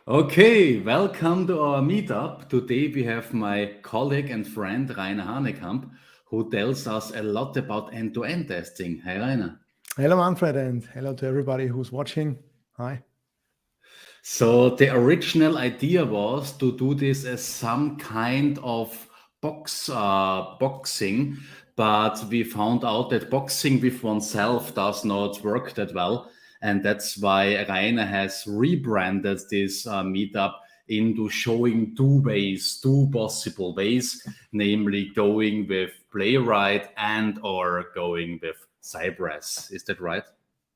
Okay, welcome to our meetup. Today we have my colleague and friend Rainer Hanekamp, who tells us a lot about end-to-end testing. Hi, Rainer. Hello, Manfred, and hello to everybody who's watching. Hi. So the original idea was to do this as some kind of boxing, but we found out that boxing with oneself does not work that well, and that's why Rainer has rebranded this meetup into showing two ways, two possible ways, namely going with Playwright and or going with Cypress. Is that right?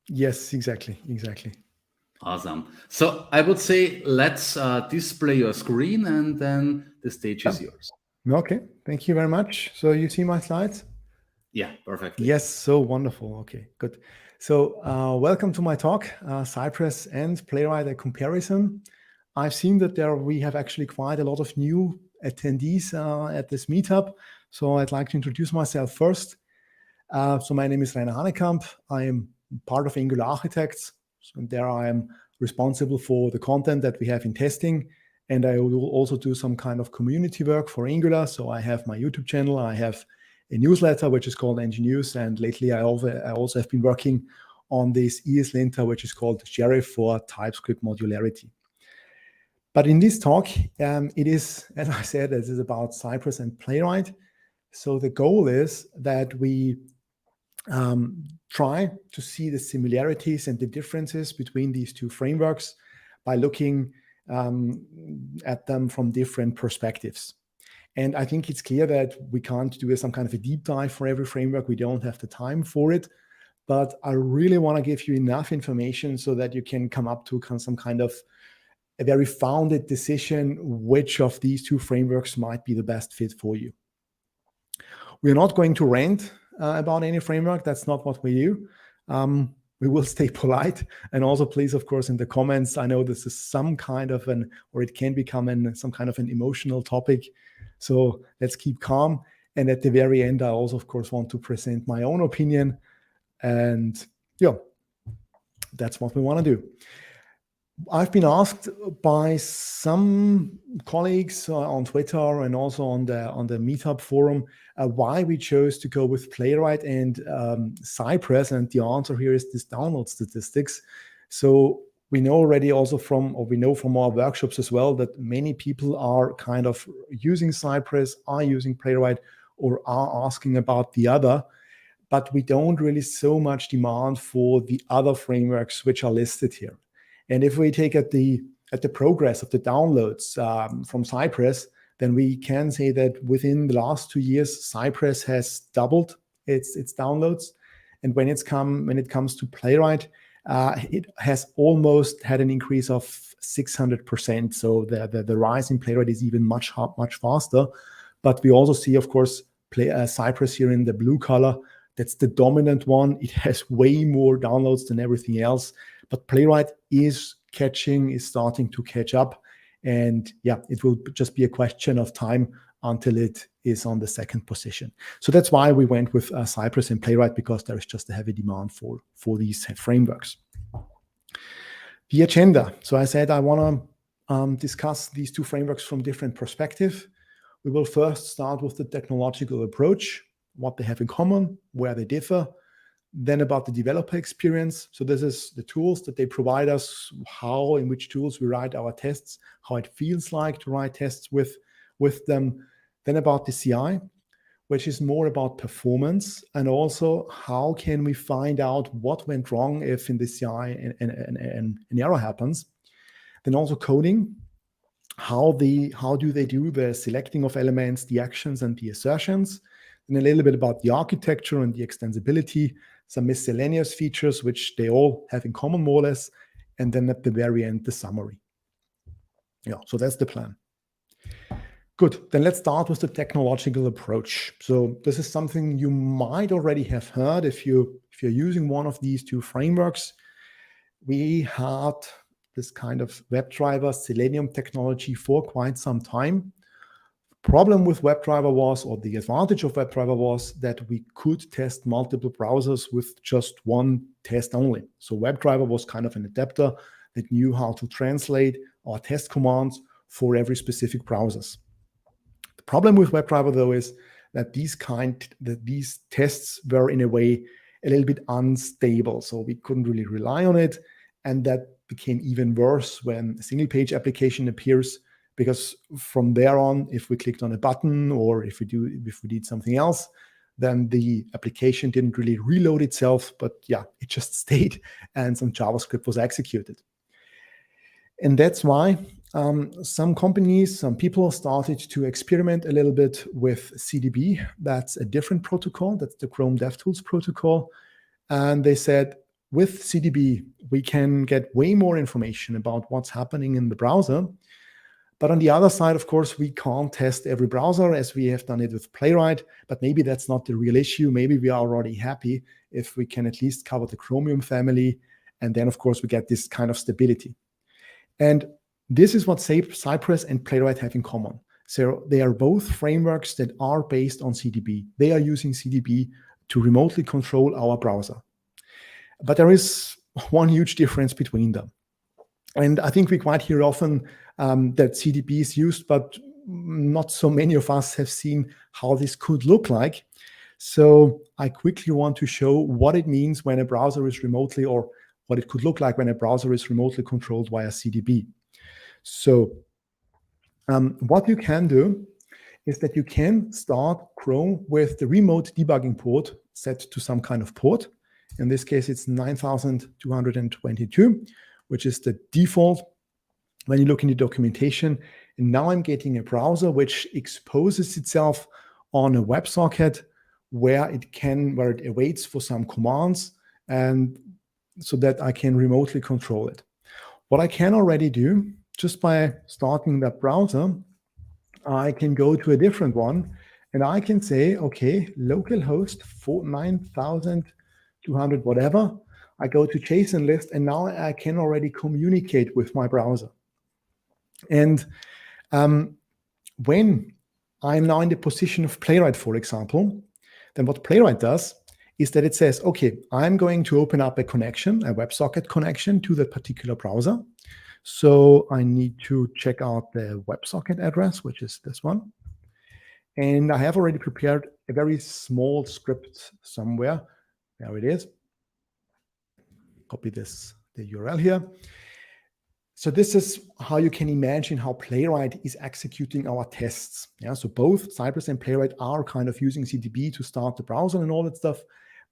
Yes, exactly. Awesome. So I would say let's display your screen and then the stage Yeah. is yours. Okay, thank you very much. So you see my slides? Yeah, perfectly. Yes, so wonderful. Okay, good. So welcome to my talk, Cypress and Playwright, a comparison. I've seen that we have actually quite a lot of new attendees at this meetup. So I'd like to introduce myself first. So my name is Rainer Hanekamp. I am part of Angular Architects. So there I am responsible for the content that we have in testing. And I will also do some kind of community work for Angular. So I have my YouTube channel. I have a newsletter, which is called NG News. And lately I also have been working on this ESLinter, which is called Sheriff for TypeScript modularity. But in this talk, it is, as I said, this is about Cypress and Playwright. So the goal is that we try to see the similarities and the differences between these two frameworks by looking at them from different perspectives. And I think it's clear that we can't do some kind of a deep dive for every framework. We don't have the time for it. But I really want to give you enough information so that you can come up to some kind of a very founded decision which of these two frameworks might be the best fit for you. We're not going to rant about any framework. That's not what we do. We will stay polite. And also, please, of course, in the comments, I know this is some kind of or it can become some kind of an emotional topic. So let's keep calm. And at the very end, I also, of course, want to present my own opinion. And yeah, that's what we want to do. I've been asked by some colleagues on Twitter and also on the Meetup forum why we chose to go with Playwright and Cypress, and the answer here is this download statistics. So we know already also we know from our workshops as well that many people are kind of using Cypress, are using Playwright, or are asking about the other. But we don't really so much demand for the other frameworks which are listed here. And if we take at the progress of the downloads from Cypress, then we can say that within the last 2 years, Cypress has doubled its downloads. And when it comes to Playwright, it has almost had an increase of 600%. So the rise in Playwright is even much faster. But we also see, of course, Cypress here in the blue color. That's the dominant one. It has way more downloads than everything else. But Playwright is starting to catch up. And yeah, it will just be a question of time until it is on the second position. So that's why we went with Cypress and Playwright, because there is just a heavy demand for these frameworks. The agenda. So I said I want to discuss these two frameworks from different perspectives. We will first start with the technological approach, what they have in common, where they differ. Then about the developer experience. So this is the tools that they provide us, in which tools we write our tests, how it feels like to write tests with them. Then about the CI, which is more about performance, and also how can we find out what went wrong if in the CI an error happens. Then also coding, how do they do the selecting of elements, the actions and the assertions. And a little bit about the architecture and the extensibility, some miscellaneous features, which they all have in common more or less. And then at the very end, the summary. Yeah, so that's the plan. Good, then let's start with the technological approach. So this is something you might already have heard if you're using one of these two frameworks. We had this kind of WebDriver Selenium technology for quite some time. Problem with WebDriver was, or the advantage of WebDriver was, that we could test multiple browsers with just one test only. So WebDriver was kind of an adapter that knew how to translate our test commands for every specific browsers. The problem with WebDriver, though, is that these tests were in a way a little bit unstable, so we couldn't really rely on it, and that became even worse when a single page application appears, because from there on, if we clicked on a button or if we did something else, then the application didn't really reload itself, but yeah, it just stayed and some JavaScript was executed. And that's why some companies, some people started to experiment a little bit with CDB. That's a different protocol. That's the Chrome DevTools protocol. And they said, with CDB, we can get way more information about what's happening in the browser. But on the other side, of course, we can't test every browser as we have done it with Playwright, but maybe that's not the real issue. Maybe we are already happy if we can at least cover the Chromium family. And then, of course, we get this kind of stability. And this is what Cypress and Playwright have in common. So they are both frameworks that are based on CDB. They are using CDB to remotely control our browser. But there is one huge difference between them. And I think we quite hear often that CDB is used, but not so many of us have seen how this could look like. So I quickly want to show what it means when a browser is remotely, or what it could look like when a browser is remotely controlled via CDB. So what you can do is that you can start Chrome with the remote debugging port set to some kind of port. In this case, it's 9222, which is the default when you look in the documentation. And now I'm getting a browser which exposes itself on a WebSocket where it awaits for some commands, and so that I can remotely control it. What I can already do, just by starting that browser, I can go to a different one and I can say, okay, localhost 9200 whatever. I go to JSON list, and now I can already communicate with my browser. And when I'm now in the position of Playwright, for example, then what Playwright does is that it says, okay, I'm going to open up a connection, a WebSocket connection to that particular browser. So I need to check out the WebSocket address, which is this one. And I have already prepared a very small script somewhere. There it is. Copy the URL here. So this is how you can imagine how Playwright is executing our tests. Yeah, so both Cypress and Playwright are kind of using CDB to start the browser and all that stuff.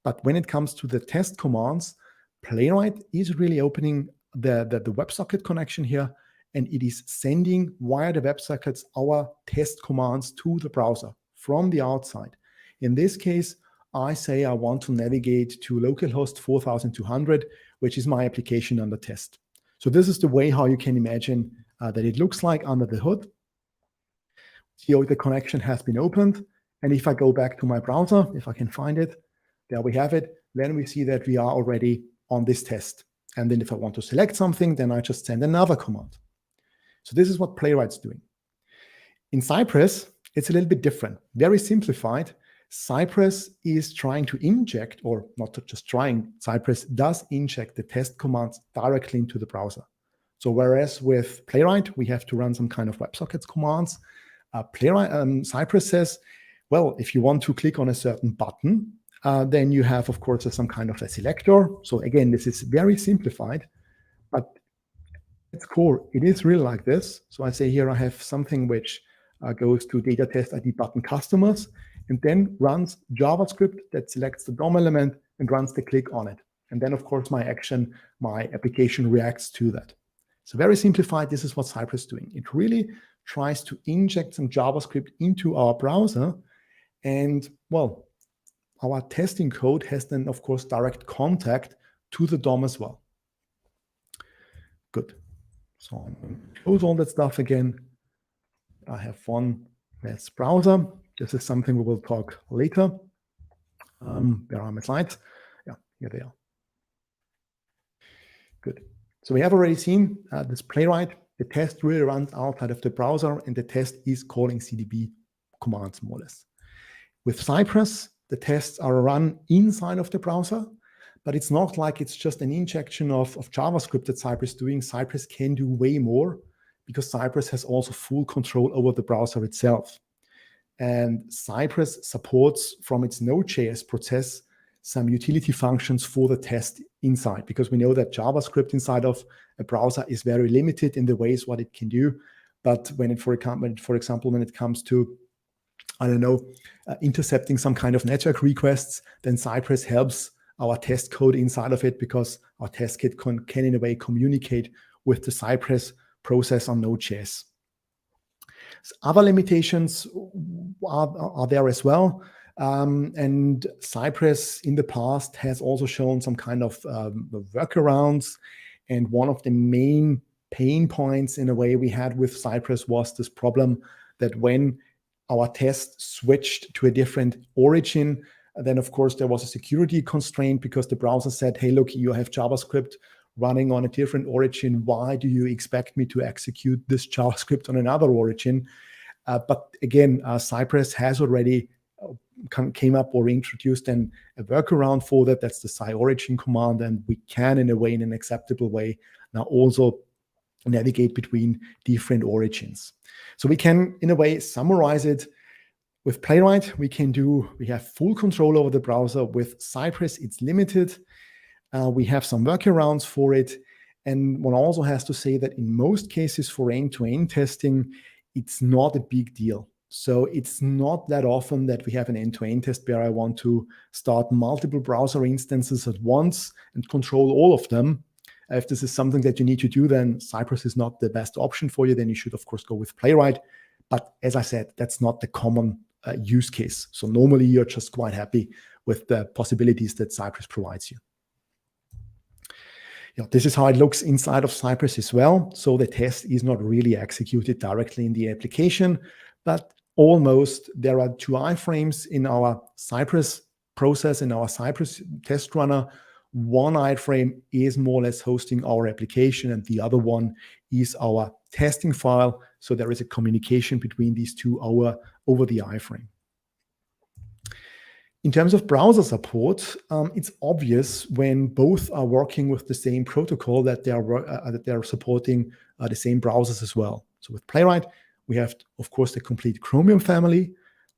But when it comes to the test commands, Playwright is really opening the WebSocket connection here, and it is sending via the WebSockets our test commands to the browser from the outside. In this case, I say I want to navigate to localhost 4200, which is my application under test. So this is the way how you can imagine that it looks like under the hood. Here the connection has been opened. And if I go back to my browser, if I can find it, there we have it. Then we see that we are already on this test. And then if I want to select something, then I just send another command. So this is what Playwright's doing. In Cypress, it's a little bit different. Very simplified. Cypress is trying to inject, or not just trying, Cypress does inject the test commands directly into the browser. So whereas with Playwright, we have to run some kind of WebSockets commands, Cypress says, well, if you want to click on a certain button, then you have, of course, some kind of a selector. So again, this is very simplified, but at its core, it is really like this. So I say here I have something which goes to data test ID button customers, and then runs JavaScript that selects the DOM element and runs the click on it. And then, of course, my application reacts to that. So very simplified, this is what Cypress is doing. It really tries to inject some JavaScript into our browser. And, well, our testing code has then, of course, direct contact to the DOM as well. Good. So I'm going to close all that stuff again. I have one less browser. This is something we will talk later. Where are my slides? Yeah, here they are. Good. So we have already seen this Playwright. The test really runs outside of the browser, and the test is calling CDB commands, more or less. With Cypress, the tests are run inside of the browser, but it's not like it's just an injection of JavaScript that Cypress is doing. Cypress can do way more. because Cypress has also full control over the browser itself. And Cypress supports from its Node.js process some utility functions for the test inside, because we know that JavaScript inside of a browser is very limited in the ways what it can do. But when it, for example, when it comes to, I don't know, intercepting some kind of network requests, then Cypress helps our test code inside of it, because our test kit can in a way communicate with the Cypress process on Node.js. So other limitations are there as well. And Cypress in the past has also shown some kind of workarounds. And one of the main pain points in a way we had with Cypress was this problem that when our test switched to a different origin, then of course there was a security constraint, because the browser said, hey, look, you have JavaScript running on a different origin. Why do you expect me to execute this JavaScript on another origin? But again, Cypress has already came up or introduced a workaround for that. That's the sciorigin command, and we can, in a way, in an acceptable way, now also navigate between different origins. So we can, in a way, summarize it. With Playwright, we have full control over the browser. With Cypress, it's limited. We have some workarounds for it. And one also has to say that in most cases for end-to-end testing, it's not a big deal. So it's not that often that we have an end-to-end test where I want to start multiple browser instances at once and control all of them. If this is something that you need to do, then Cypress is not the best option for you. Then you should, of course, go with Playwright. But as I said, that's not the common use case. So normally you're just quite happy with the possibilities that Cypress provides you. This is how it looks inside of Cypress as well. So the test is not really executed directly in the application, but almost. There are two iframes in our Cypress process, in our Cypress test runner. One iframe is more or less hosting our application, and the other one is our testing file. So there is a communication between these two over the iframe. In terms of browser support, it's obvious when both are working with the same protocol that they are supporting the same browsers as well. So with Playwright, we have, of course, the complete Chromium family.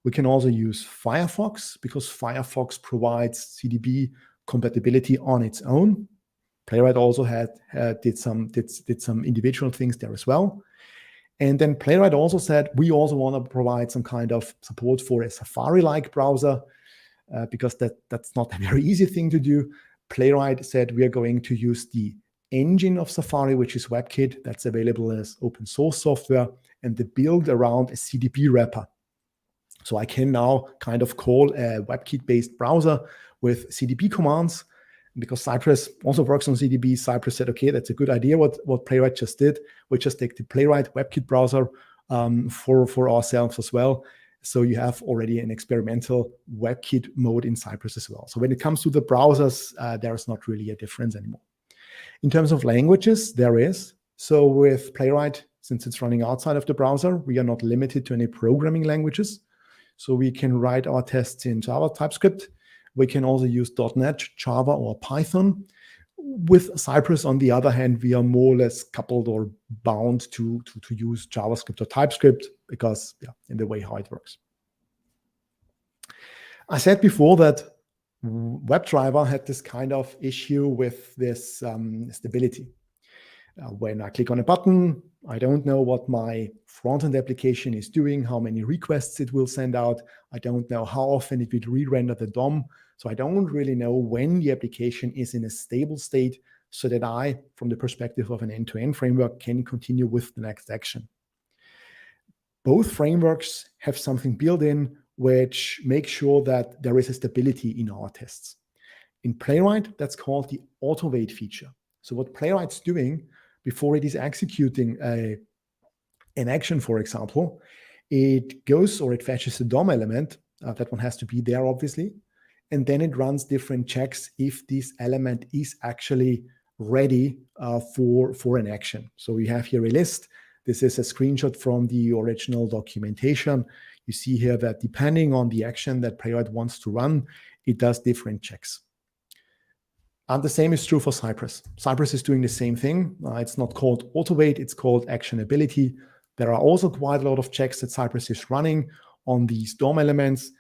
We can also use Firefox, because Firefox provides CDB compatibility on its own. Playwright also did some individual things there as well. And then Playwright also said, we also want to provide some kind of support for a Safari-like browser, because that's not a very easy thing to do. Playwright said we are going to use the engine of Safari, which is WebKit, that's available as open source software, and the build around a CDB wrapper. So I can now kind of call a WebKit-based browser with CDB commands. Because Cypress also works on CDB, Cypress said, okay, that's a good idea what Playwright just did. We just take the Playwright WebKit browser for ourselves as well. So you have already an experimental WebKit mode in Cypress as well. So when it comes to the browsers, there's not really a difference anymore. In terms of languages, there is. So with Playwright, since it's running outside of the browser, we are not limited to any programming languages. So we can write our tests in Java, TypeScript. We can also use .NET, Java, or Python. With Cypress, on the other hand, we are more or less coupled or bound to use JavaScript or TypeScript, because in the way how it works. I said before that WebDriver had this kind of issue with this stability. When I click on a button, I don't know what my front-end application is doing, how many requests it will send out. I don't know how often it will re-render the DOM. So I don't really know when the application is in a stable state, so that I, from the perspective of an end-to-end framework, can continue with the next action. Both frameworks have something built in which makes sure that there is a stability in our tests. In Playwright, that's called the auto-wait feature. So what Playwright's doing before it is executing an action, for example, it goes or it fetches the DOM element. That one has to be there, obviously. And then it runs different checks if this element is actually ready for an action. So we have here a list. This is a screenshot from the original documentation. You see here that depending on the action that Playwright wants to run, it does different checks. And the same is true for Cypress. Cypress is doing the same thing. It's not called automate, it's called actionability. There are also quite a lot of checks that Cypress is running on these DOM elements.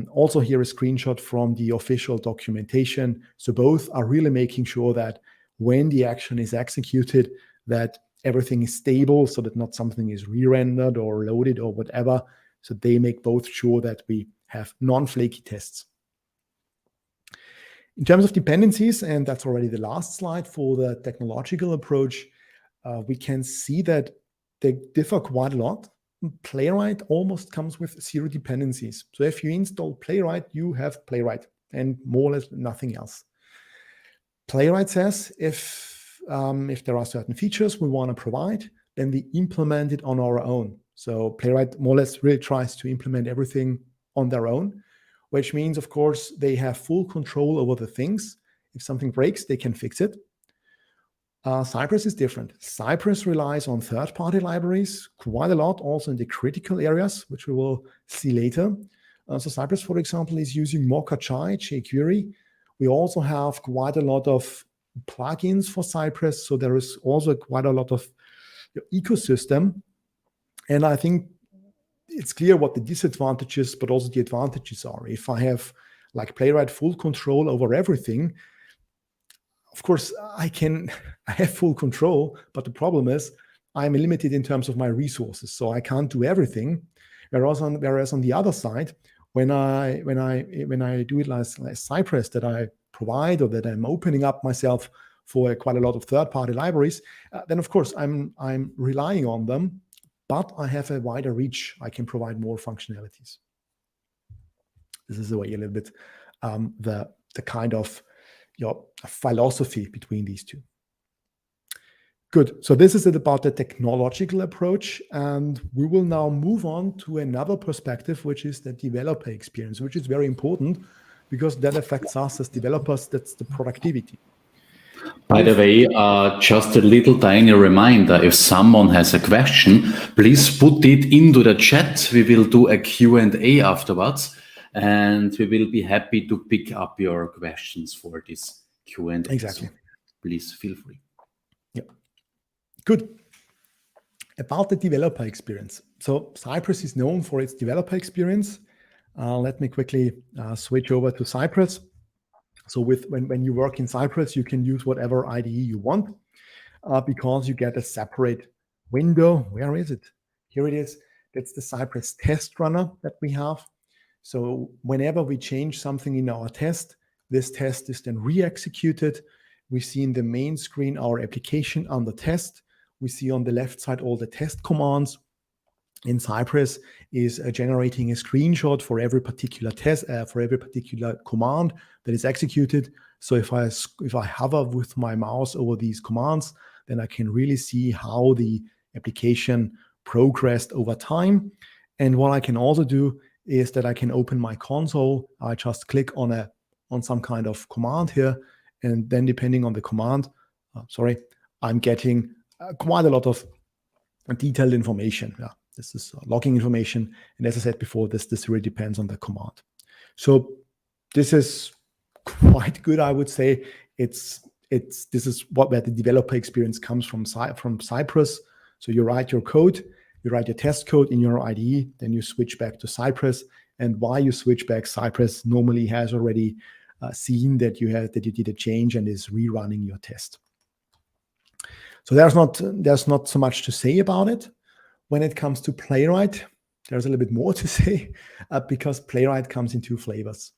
Also here a screenshot from the official documentation. So both are really making sure that when the action is executed, that everything is stable so that not something is re-rendered or loaded or whatever. So they make both sure that we have non-flaky tests. In terms of dependencies, and that's already the last slide for the technological approach, we can see that they differ quite a lot. Playwright almost comes with 0 dependencies. So if you install Playwright, you have Playwright and more or less nothing else. Playwright says if there are certain features we want to provide, then we implement it on our own. So Playwright more or less really tries to implement everything on their own, which means, of course, they have full control over the things. If something breaks, they can fix it. Cypress is different. Cypress relies on third-party libraries quite a lot, also in the critical areas, which we will see later. So Cypress, for example, is using Mocha-Chai, jQuery. We also have quite a lot of plugins for Cypress, so there is also quite a lot of ecosystem. And I think it's clear what the disadvantages, but also the advantages are. If I have like Playwright full control over everything, of course I have full control, but the problem is I'm limited in terms of my resources, so I can't do everything. Whereas on the other side, when I do it like Cypress that I provide, or that I'm opening up myself for quite a lot of third-party libraries, then of course I'm relying on them, but I have a wider reach. I can provide more functionalities. This is the way a little bit the kind of philosophy between these two. Good. So this is it about the technological approach, and we will now move on to another perspective, which is the developer experience, which is very important because that affects us as developers. That's the productivity. By the way, just a little tiny reminder, if someone has a question, please put it into the chat. We will do a Q&A afterwards, and we will be happy to pick up your questions for this Q&A. Exactly. So please feel free. Yeah. Good. About the developer experience. So Cypress is known for its developer experience. Let me quickly switch over to Cypress. So when you work in Cypress, you can use whatever IDE you want because you get a separate window. Where is it? Here it is. That's the Cypress test runner that we have. So whenever we change something in our test, this test is then re-executed. We see in the main screen our application under test. We see on the left side all the test commands. In Cypress is generating a screenshot for every particular test, for every particular command that is executed. So if I hover with my mouse over these commands, then I can really see how the application progressed over time. And what I can also do is that I can open my console. I just click on some kind of command here, and then depending on the command, I'm getting quite a lot of detailed information. Yeah. This is logging information, and as I said before, this really depends on the command. So this is quite good, I would say. This is where the developer experience comes from Cypress. So you write your code, you write your test code in your IDE, then you switch back to Cypress. And while you switch back, Cypress normally has already seen that you did a change and is rerunning your test. So there's not so much to say about it. When it comes to Playwright, there's a little bit more to say because Playwright comes in 2 flavors.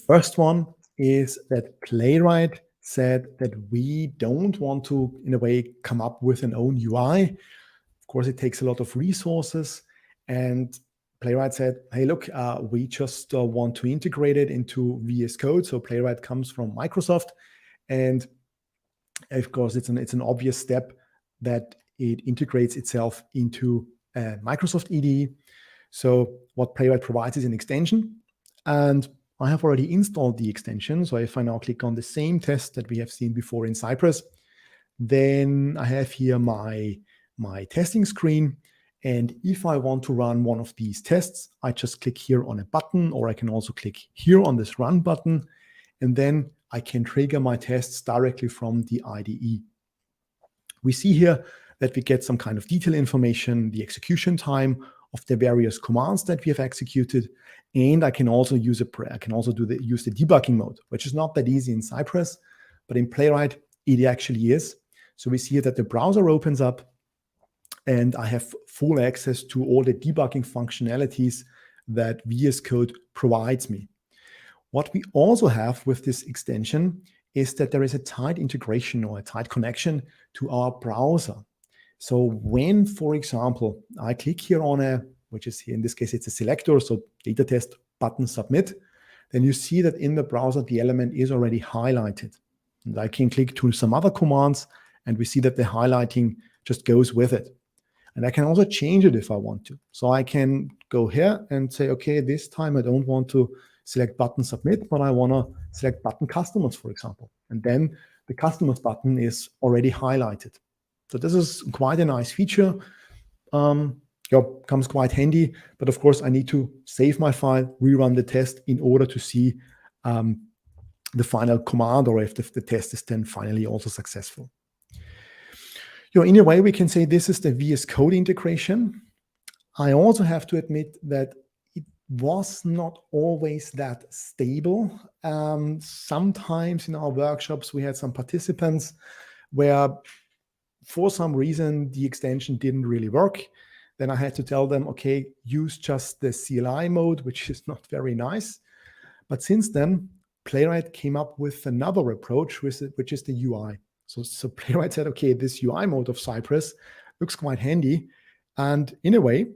First one is that Playwright said that we don't want to, in a way, come up with an own UI. Of course, it takes a lot of resources, and Playwright said, hey, look, we just want to integrate it into VS Code. So Playwright comes from Microsoft, and of course, it's an obvious step that it integrates itself into Microsoft IDE. So what Playwright provides is an extension, and I have already installed the extension. So if I now click on the same test that we have seen before in Cypress, then I have here my testing screen, And if I want to run one of these tests, I just click here on a button, or I can also click here on this run button, and then I can trigger my tests directly from the IDE. We see here that we get some kind of detail information, the execution time of the various commands that we have executed, and I can also use use the debugging mode, which is not that easy in Cypress, but in Playwright it actually is. So we see here that the browser opens up, and I have full access to all the debugging functionalities that VS Code provides me. What we also have with this extension is that there is a tight integration or a tight connection to our browser. So when, for example, I click here on which is here in this case, it's a selector, so data test button submit, then you see that in the browser, the element is already highlighted. And I can click to some other commands, and we see that the highlighting just goes with it. And I can also change it if I want to. So I can go here and say, okay, this time I don't want to select button submit, but I want to select button customers, for example. And then the customers button is already highlighted. So this is quite a nice feature. Comes quite handy, but of course I need to save my file, rerun the test in order to see the final command, or if the test is then finally also successful. In a way, we can say this is the VS Code integration. I also have to admit that it was not always that stable. Sometimes in our workshops, we had some participants where for some reason the extension didn't really work. Then I had to tell them, okay, use just the CLI mode, which is not very nice. But since then, Playwright came up with another approach, which is the UI. So Playwright said, okay, this UI mode of Cypress looks quite handy. And in a way,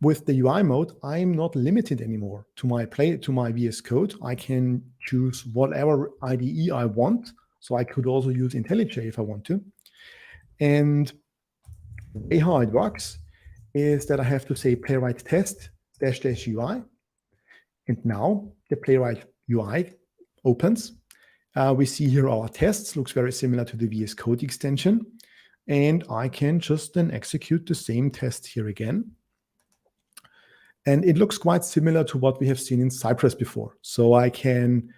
with the UI mode, I'm not limited anymore to my VS Code. I can choose whatever IDE I want. So I could also use IntelliJ if I want to. And the way how it works is that I have to say Playwright test --UI. And now the Playwright UI opens. We see here our tests, looks very similar to the VS Code extension. And I can just then execute the same test here again. And it looks quite similar to what we have seen in Cypress before. So I can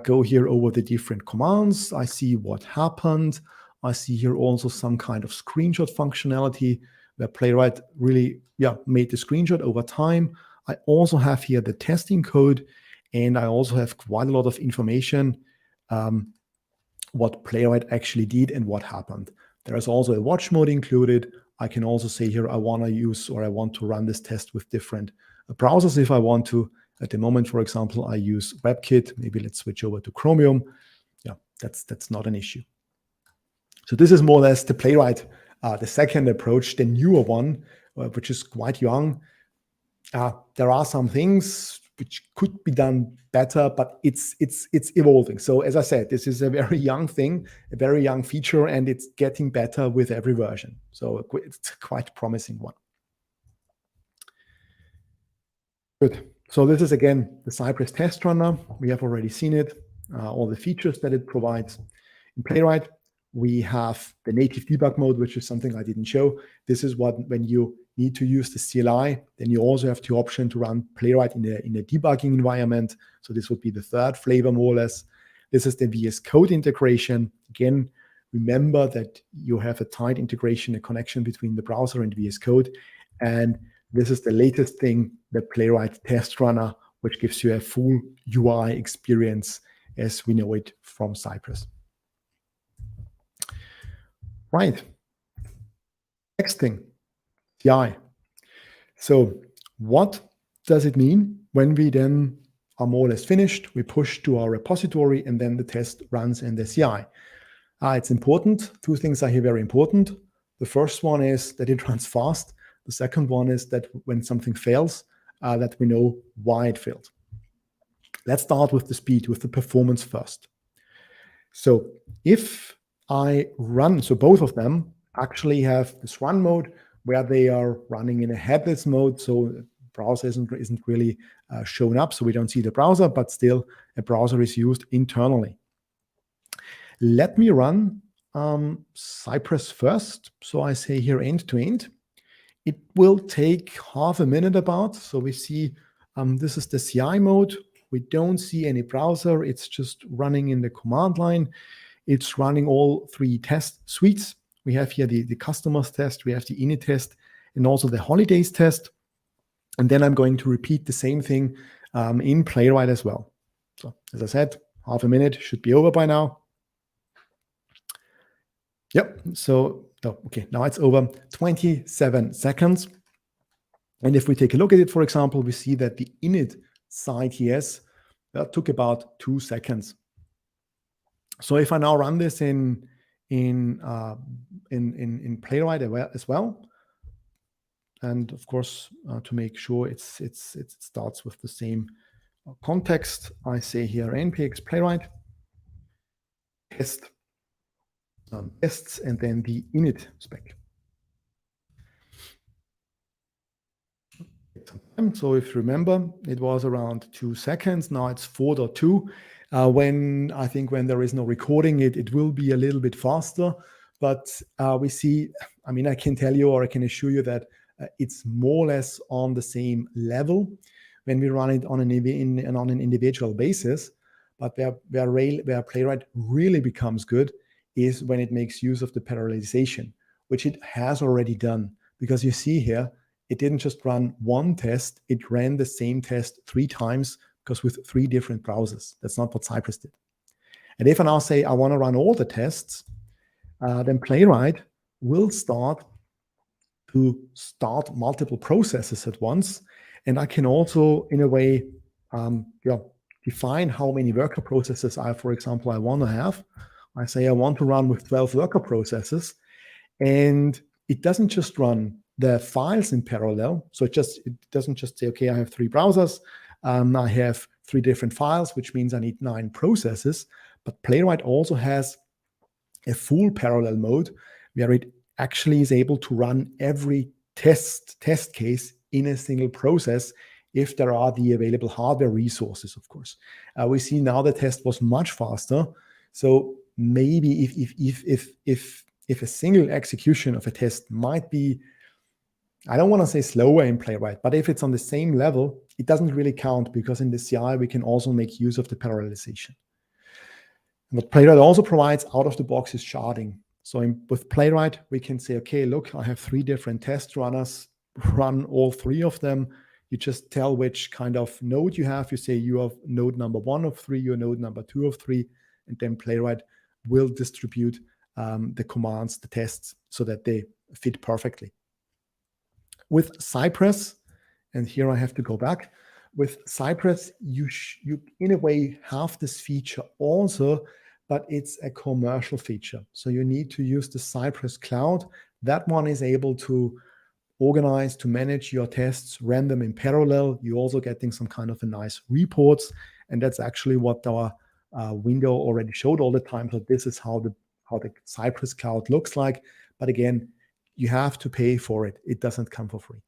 go here over the different commands. I see what happened. I see here also some kind of screenshot functionality where Playwright really made the screenshot over time. I also have here the testing code, and I also have quite a lot of information what Playwright actually did and what happened. There is also a watch mode included. I can also say here I want to use, or I want to run this test with different browsers if I want to. At the moment, for example, I use WebKit. Maybe let's switch over to Chromium. Yeah, that's not an issue. So this is more or less the Playwright, the second approach, the newer one, which is quite young. There are some things which could be done better, but it's evolving. So as I said, this is a very young thing, a very young feature, and it's getting better with every version. So it's quite a promising one. Good. So this is again the Cypress test runner. We have already seen it, all the features that it provides. In Playwright, we have the native debug mode, which is something I didn't show. This is when you need to use the CLI, then you also have the option to run Playwright in a debugging environment. So this would be the third flavor, more or less. This is the VS Code integration. Again, remember that you have a tight integration, a connection between the browser and VS Code. And this is the latest thing, the Playwright test runner, which gives you a full UI experience as we know it from Cypress. Right. Next thing, CI. So what does it mean when we then are more or less finished? We push to our repository and then the test runs in the CI. It's important. Two things are here very important. The first one is that it runs fast. The second one is that when something fails, that we know why it failed. Let's start with the speed, with the performance first. So if I run, so both of them actually have this run mode where they are running in a headless mode. So the browser isn't really shown up. So we don't see the browser, but still a browser is used internally. Let me run Cypress first. So I say here end to end. It will take half a minute about. So we see this is the CI mode. We don't see any browser. It's just running in the command line. It's running all 3 test suites. We have here the customers test, we have the init test, and also the holidays test. And then I'm going to repeat the same thing in Playwright as well. So as I said, half a minute should be over by now. Yep, so, okay, now it's over 27 seconds. And if we take a look at it, for example, we see that the init site here took about 2 seconds. So if I now run this in Playwright as well, and of course to make sure it starts with the same context, I say here npx playwright test tests and then the init spec. So if you remember, it was around 2 seconds. Now it's 4.2. When there is no recording, it will be a little bit faster. But we see, I mean, I can tell you, or I can assure you that it's more or less on the same level when we run it on an individual basis. But where Playwright really becomes good is when it makes use of the parallelization, which it has already done. Because you see here, it didn't just run one test, it ran the same test 3 times, because with 3 different browsers. That's not what Cypress did. And if I now say I want to run all the tests, then Playwright will start multiple processes at once. And I can also, in a way, define how many worker processes for example, I want to have. I say I want to run with 12 worker processes, and it doesn't just run the files in parallel. So it doesn't just say, okay, I have 3 browsers, I have 3 different files, which means I need 9 processes. But Playwright also has a full parallel mode where it actually is able to run every test case in a single process if there are the available hardware resources, of course. We see now the test was much faster. So maybe if a single execution of a test might be, I don't want to say slower in Playwright, but if it's on the same level, it doesn't really count, because in the CI, we can also make use of the parallelization. And what Playwright also provides out of the box is sharding. So with Playwright, we can say, okay, look, I have 3 different test runners, run all 3 of them. You just tell which kind of node you have. You say you have node number 1 of 3, you're node number 2 of 3, and then Playwright will distribute the commands, the tests, so that they fit perfectly. With Cypress, and here I have to go back, with Cypress, you in a way have this feature also, but it's a commercial feature. So you need to use the Cypress cloud. That one is able to organize, to manage your tests, run them in parallel. You're also getting some kind of a nice reports, and that's actually what our window already showed all the time. So this is how the Cypress cloud looks like. But again, you have to pay for it. It doesn't come for free.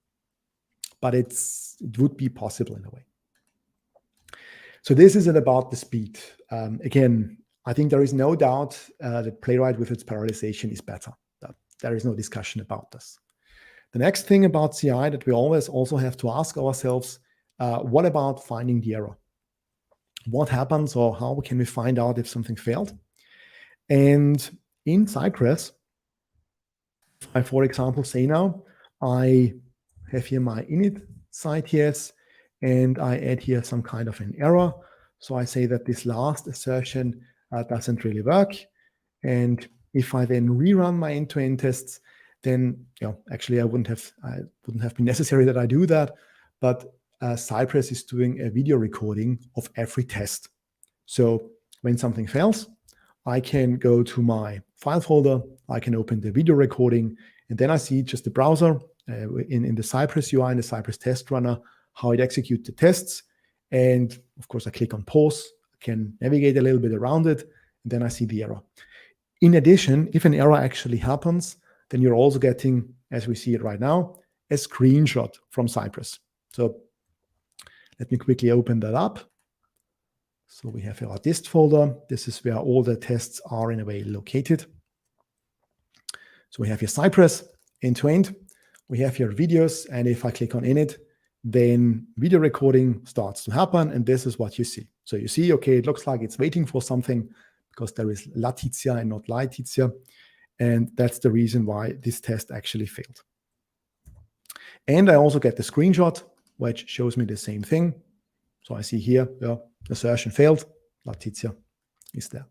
But it would be possible in a way. So this isn't about the speed. Again, I think there is no doubt that Playwright with its parallelization is better. There is no discussion about this. The next thing about CI that we always also have to ask ourselves, what about finding the error? What happens, or how can we find out if something failed? And in Cypress, I, for example, say now, I have here my init site here, and I add here some kind of an error. So I say that this last assertion doesn't really work. And if I then rerun my end-to-end tests, then actually it wouldn't have been necessary that I do that. But Cypress is doing a video recording of every test. So when something fails, I can go to my file folder, I can open the video recording, and then I see just the browser in the Cypress UI, in the Cypress test runner, how it executes the tests. And of course, I click on pause, I can navigate a little bit around it, and then I see the error. In addition, if an error actually happens, then you're also getting, as we see it right now, a screenshot from Cypress. So let me quickly open that up. So we have our dist folder. This is where all the tests are in a way located. So we have here Cypress end-to-end. we have here videos, and if I click on init, then video recording starts to happen, and this is what you see. So you see, okay, it looks like it's waiting for something because there is latizia and not laetizia, and that's the reason why this test actually failed. And I also get the screenshot, which shows me the same thing. So I see here, yeah, assertion failed, latizia is there.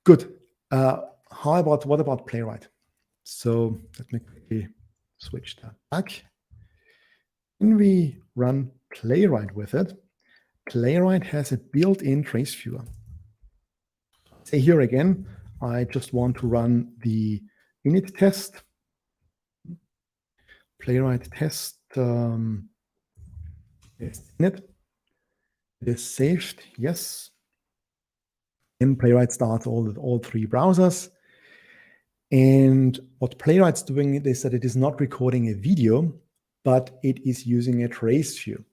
Good. What about Playwright? So let me quickly switch that back. When we run Playwright with it, Playwright has a built-in trace viewer. Say here again, I just want to run the init test. Playwright test is init. It is saved, yes. And Playwright starts all three browsers. And what Playwright's doing is that it is not recording a video, but it is using a trace view.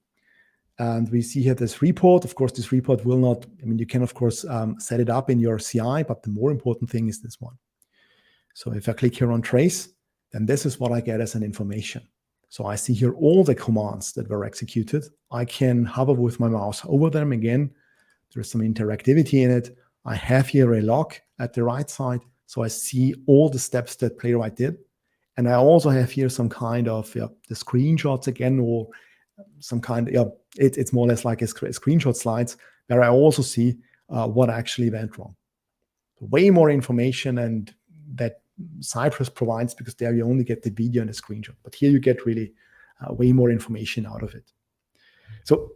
And we see here this report. Of course, this report will not, I mean, you can, of course, set it up in your CI, but the more important thing is this one. So if I click here on trace, then this is what I get as an information. So I see here all the commands that were executed. I can hover with my mouse over them again. There's some interactivity in it. I have here a log at the right side. So I see all the steps that Playwright did. And I also have here some kind of the screenshots again, or some kind of, it's more or less like a screenshot slides where I also see what actually went wrong. Way more information and that Cypress provides, because there you only get the video and the screenshot. But here you get really way more information out of it. So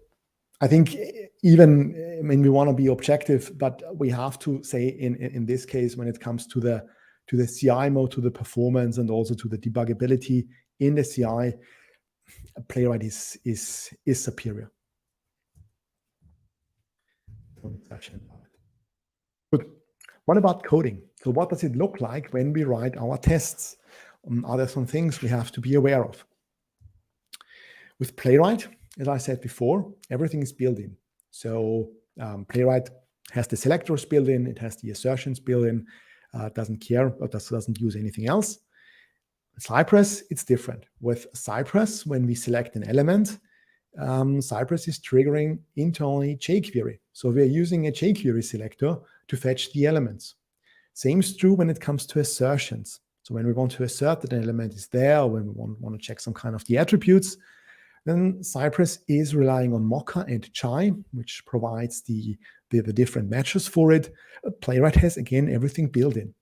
I think even, I mean, we want to be objective, but we have to say in this case, when it comes to the CI mode, to the performance, and also to the debuggability in the CI, Playwright is superior. Good. What about coding? So what does it look like when we write our tests? Are there some things we have to be aware of? With Playwright, as I said before, everything is built in. So Playwright has the selectors built in, it has the assertions built in, doesn't care, or doesn't use anything else. Cypress, it's different. With Cypress, when we select an element, Cypress is triggering internally jQuery. So we're using a jQuery selector to fetch the elements. Same is true when it comes to assertions. So when we want to assert that an element is there, or when we want to check some kind of the attributes, then Cypress is relying on Mocha and Chai, which provides the different matches for it. Playwright has, again, everything built in.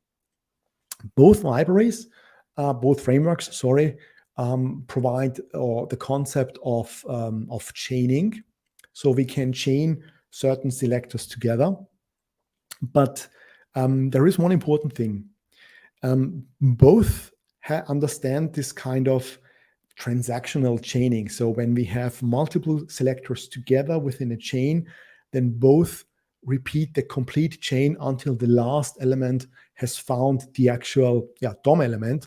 Both libraries, both frameworks, provide the concept of chaining. So we can chain certain selectors together. But there is one important thing. Both understand this kind of transactional chaining. So when we have multiple selectors together within a chain, then both repeat the complete chain until the last element has found the actual DOM element.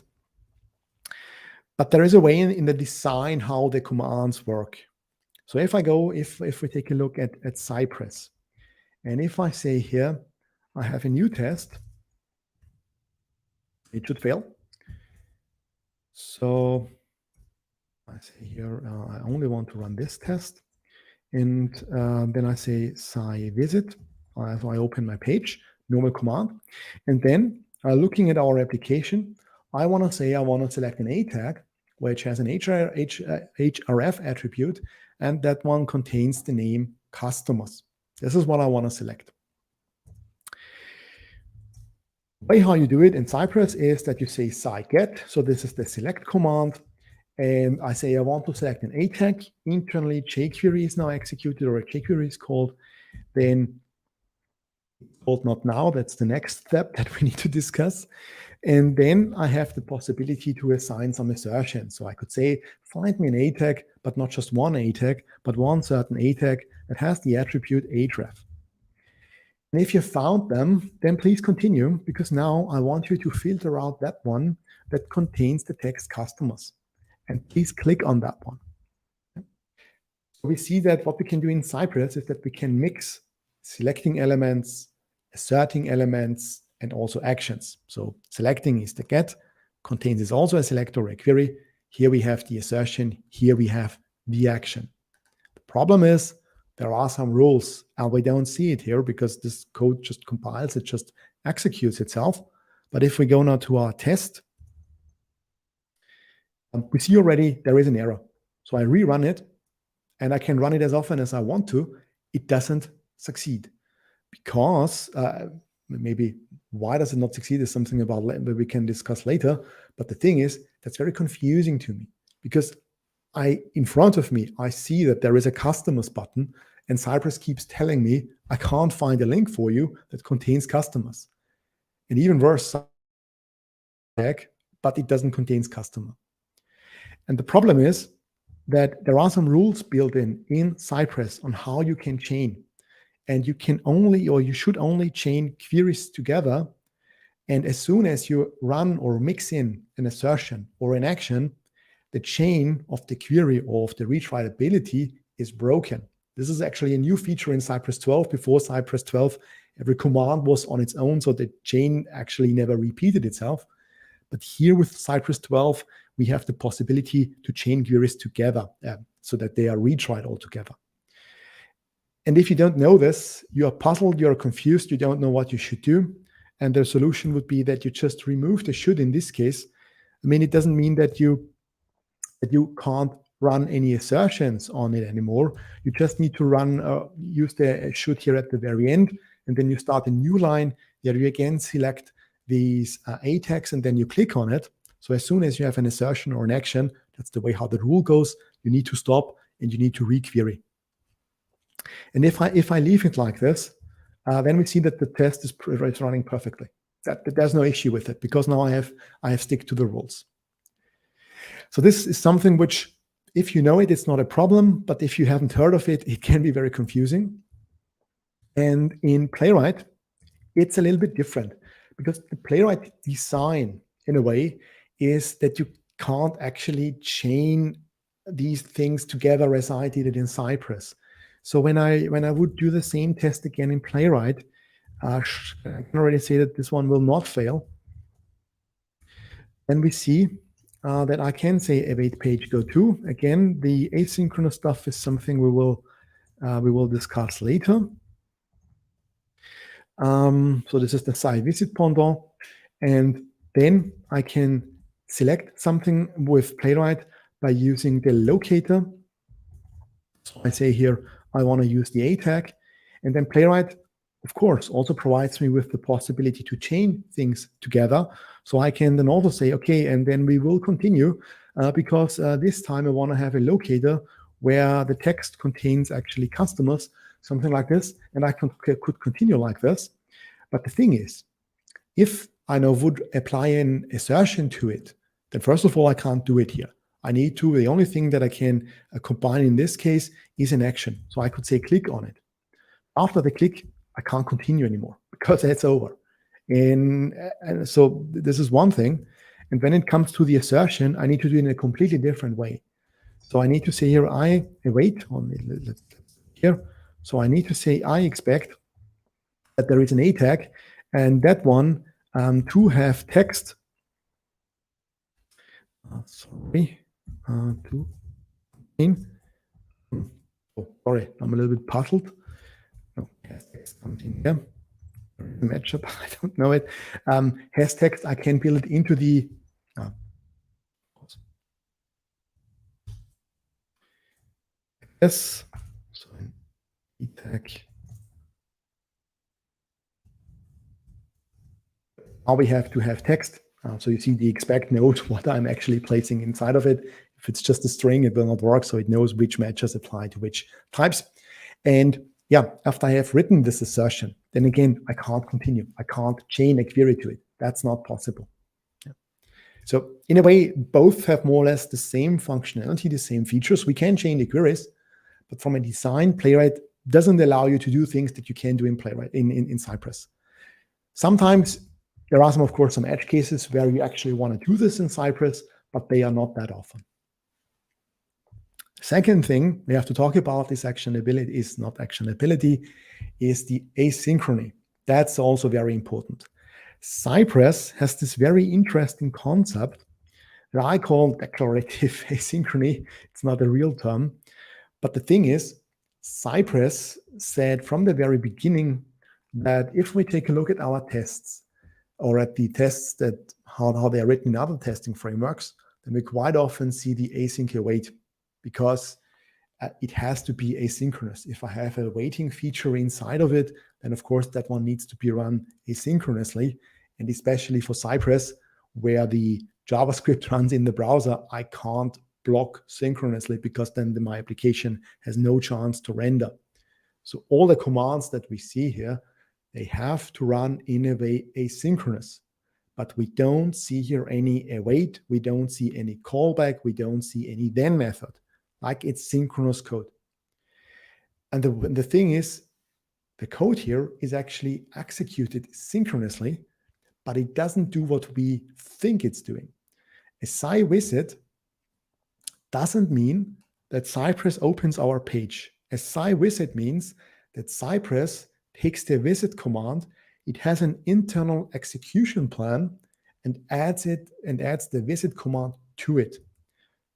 But there is a way in the design how the commands work. So if we take a look at Cypress, and if I say here, I have a new test, it should fail. So I say here, I only want to run this test. And then I say visit. So I open my page, normal command. And then looking at our application, I want to select an A tag, which has an href attribute, and that one contains the name customers. This is what I want to select. The way how you do it in Cypress is that you say get. So this is the select command. And I say I want to select an A tag. Internally, jQuery is now executed, or a jQuery is called. Then called not now. That's the next step that we need to discuss. And then I have the possibility to assign some assertions. So I could say, find me an A tag, but not just one A tag, but one certain A tag that has the attribute href. And if you found them, then please continue, because now I want you to filter out that one that contains the text customers. And please click on that one. So we see that what we can do in Cypress is that we can mix selecting elements, asserting elements, and also actions. So selecting is the get, contains is also a selector or a query. Here we have the assertion. Here we have the action. The problem is there are some rules, and we don't see it here because this code just compiles, it just executes itself. But if we go now to our test, we see already there is an error. So I rerun it, and I can run it as often as I want to. It doesn't succeed because maybe why does it not succeed is something about that we can discuss later. But the thing is, that's very confusing to me because in front of me, I see that there is a customers button, and Cypress keeps telling me I can't find a link for you that contains customers. And even worse, but it doesn't contain customer. And the problem is that there are some rules built in Cypress on how you can chain. And you can only, or you should only chain queries together. And as soon as you run or mix in an assertion or an action, the chain of the query or of the retriability is broken. This is actually a new feature in Cypress 12. Before Cypress 12, every command was on its own, so the chain actually never repeated itself. But here with Cypress 12, we have the possibility to chain queries together so that they are retried all together. And if you don't know this, you are puzzled, you're confused, you don't know what you should do. And the solution would be that you just remove the should in this case. I mean, it doesn't mean that you can't run any assertions on it anymore. You just need to use the should here at the very end, and then you start a new line. There you again select these A tags, and then you click on it. So as soon as you have an assertion or an action, that's the way how the rule goes, you need to stop and you need to requery. And if I leave it like this, then we see that the test is running perfectly. There's no issue with it because now I have stick to the rules. So this is something which, if you know it, it's not a problem. But if you haven't heard of it, it can be very confusing. And in Playwright, it's a little bit different because the Playwright design, in a way, is that you can't actually chain these things together as I did it in Cypress. So when I would do the same test again in Playwright, I can already say that this one will not fail. And we see that I can say await page go to. Again, the asynchronous stuff is something we will discuss later. So this is the site visit pendant, and then I can select something with Playwright by using the locator. So I say here, I want to use the A tag, and then Playwright, of course, also provides me with the possibility to chain things together. So I can then also say, okay, and then we will continue because this time I want to have a locator where the text contains actually customers, something like this, and I could continue like this. But the thing is, if I now would apply an assertion to it, then first of all, I can't do it here. I need to, the only thing that I can combine in this case is an action. So I could say click on it. After the click, I can't continue anymore because it's over. And so this is one thing. And when it comes to the assertion, I need to do it in a completely different way. So I need to say here, I await on here. So I need to say, I expect that there is an A tag, and that one to have text. Sorry, to in. Oh, sorry, I'm a little bit puzzled. No, has text something here. Matchup, I don't know it. Has text, I can build it into the. Yes, so an E tag. Now we have to have text. So you see the expect node, what I'm actually placing inside of it. If it's just a string, it will not work. So it knows which matches apply to which types. And yeah, after I have written this assertion, then again, I can't continue. I can't chain a query to it. That's not possible. Yeah. So in a way, both have more or less the same functionality, the same features. We can chain the queries, but from a design, Playwright doesn't allow you to do things that you can do in Playwright, in Cypress. Sometimes there are of course, some edge cases where you actually want to do this in Cypress, but they are not that often. Second thing we have to talk about is actionability, is the asynchrony. That's also very important. Cypress has this very interesting concept that I call declarative asynchrony. It's not a real term, but the thing is, Cypress said from the very beginning that if we take a look at our tests, or at the tests that how they are written in other testing frameworks, then we quite often see the async await, because it has to be asynchronous. If I have a waiting feature inside of it, then of course that one needs to be run asynchronously. And especially for Cypress, where the JavaScript runs in the browser, I can't block synchronously, because then my application has no chance to render. So all the commands that we see here, they have to run in a way asynchronous. But we don't see here any await, we don't see any callback, we don't see any then method, like it's synchronous code. And the thing is, the code here is actually executed synchronously, but it doesn't do what we think it's doing. A SciVisit doesn't mean that Cypress opens our page. A SciVisit means that Cypress takes the visit command, it has an internal execution plan, and adds the visit command to it.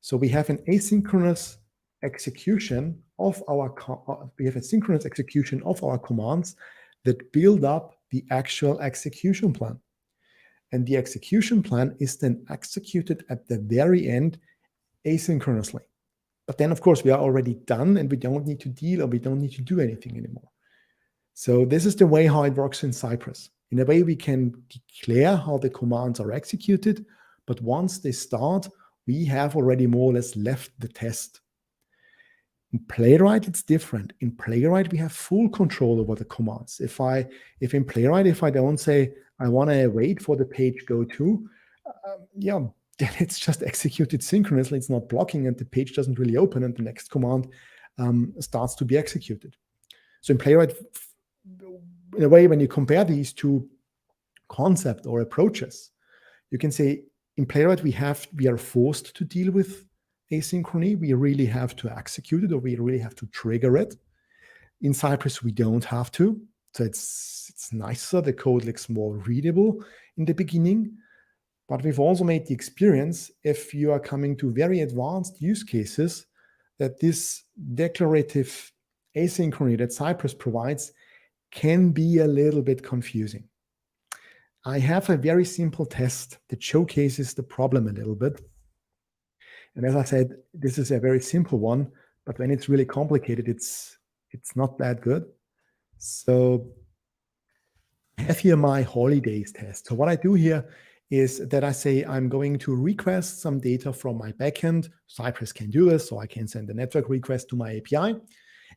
So we have an asynchronous execution of our commands that build up the actual execution plan. And the execution plan is then executed at the very end asynchronously. But then, of course, we are already done and we don't need to deal, or we don't need to do anything anymore. So this is the way how it works in Cypress. In a way, we can declare how the commands are executed, but once they start, we have already more or less left the test. In Playwright, it's different. In Playwright, we have full control over the commands. If in Playwright, if I don't say, I want to wait for the page go to, then it's just executed synchronously. It's not blocking, and the page doesn't really open, and the next command starts to be executed. So in Playwright, in a way, when you compare these two concepts or approaches, you can say in Playwright, we are forced to deal with asynchrony. We really have to execute it, or we really have to trigger it. In Cypress, we don't have to. So it's nicer. The code looks more readable in the beginning. But we've also made the experience, if you are coming to very advanced use cases, that this declarative asynchrony that Cypress provides can be a little bit confusing. I have a very simple test that showcases the problem a little bit. And as I said, this is a very simple one, but when it's really complicated, it's not that good. So I have here my holidays test. So what I do here is that I say I'm going to request some data from my backend. Cypress can do this, so I can send a network request to my API,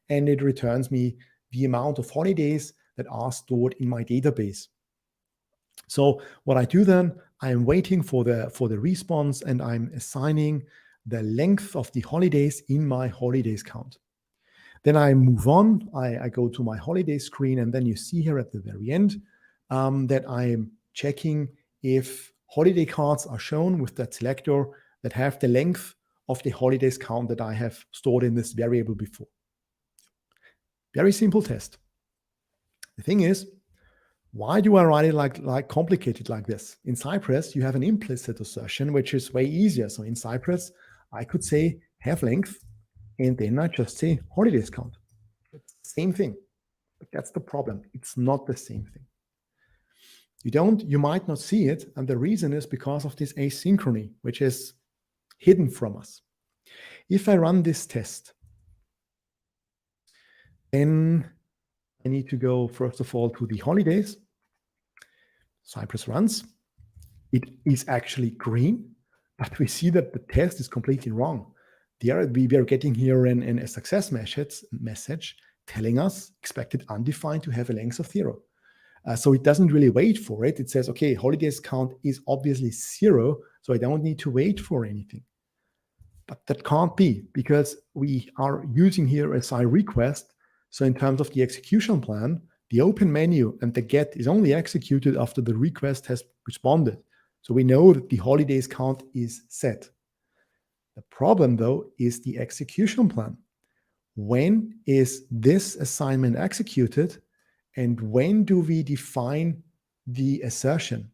and it returns me the amount of holidays that are stored in my database. So what I do then, I'm waiting for the response, and I'm assigning the length of the holidays in my holidays count. Then I move on, I go to my holiday screen, and then you see here at the very end that I'm checking if holiday cards are shown with that selector that have the length of the holidays count that I have stored in this variable before. Very simple test. The thing is, why do I write it like complicated like this? In Cypress, you have an implicit assertion, which is way easier. So in Cypress, I could say have length, and then I just say holidays count. It's the same thing, but that's the problem. It's not the same thing. You might not see it, and the reason is because of this asynchrony, which is hidden from us. If I run this test, then I need to go, first of all, to the holidays. Cypress runs. It is actually green, but we see that the test is completely wrong. We are getting here a success message telling us expected undefined to have a length of 0. So it doesn't really wait for it. It says, okay, holidays count is obviously 0, so I don't need to wait for anything. But that can't be, because we are using here a SciRequest. So in terms of the execution plan, the open menu and the get is only executed after the request has responded. So we know that the holidays count is set. The problem, though, is the execution plan. When is this assignment executed? And when do we define the assertion.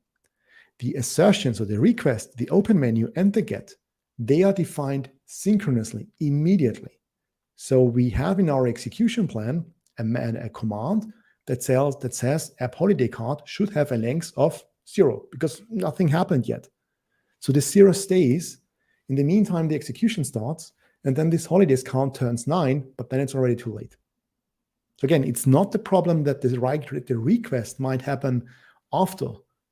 The assertion, so the request, the open menu, and the get, they are defined synchronously, immediately. So we have in our execution plan a command that says app holiday card should have a length of 0 because nothing happened yet. So the 0 stays. In the meantime, the execution starts, and then this holidays count turns 9, but then it's already too late. So again, it's not the problem that the request might happen after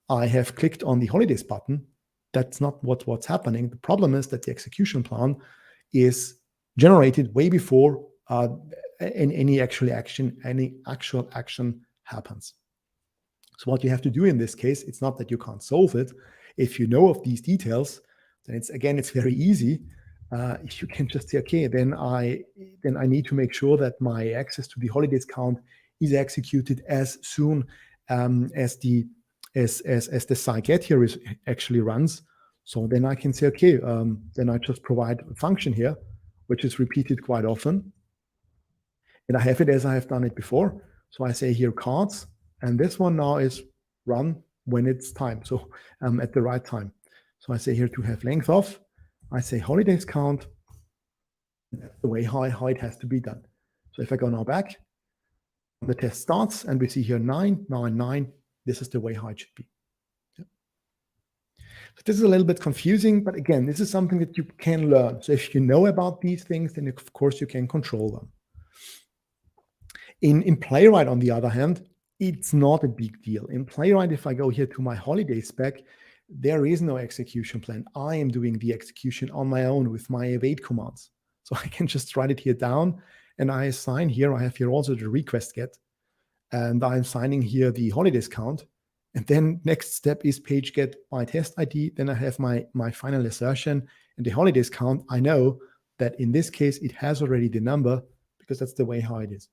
I have clicked on the holidays button. That's not what's happening. The problem is that the execution plan is generated way before any actual action happens. So what you have to do in this case, it's not that you can't solve it. If you know of these details, then it's very easy. You can just say, okay, then I need to make sure that my access to the holidays count is executed as soon as the scikit here is actually runs. So then I can say, okay, then I just provide a function here, which is repeated quite often. And I have it as I have done it before. So I say here cards, and this one now is run when it's time. So at the right time. So I say here to have length of, I say holidays count. That's the way how it has to be done. So if I go now back, the test starts and we see here 9, 9, 9. This is the way how it should be. Yeah. So this is a little bit confusing, but again, this is something that you can learn. So if you know about these things, then of course you can control them. In Playwright, on the other hand, it's not a big deal. In Playwright, if I go here to my holiday spec, there is no execution plan. I am doing the execution on my own with my await commands. So I can just write it here down and I assign here, I have here also the request get, and I'm signing here the holidays count. And then next step is page get my test ID. Then I have my final assertion and the holidays count. I know that in this case, it has already the number because that's the way how it is.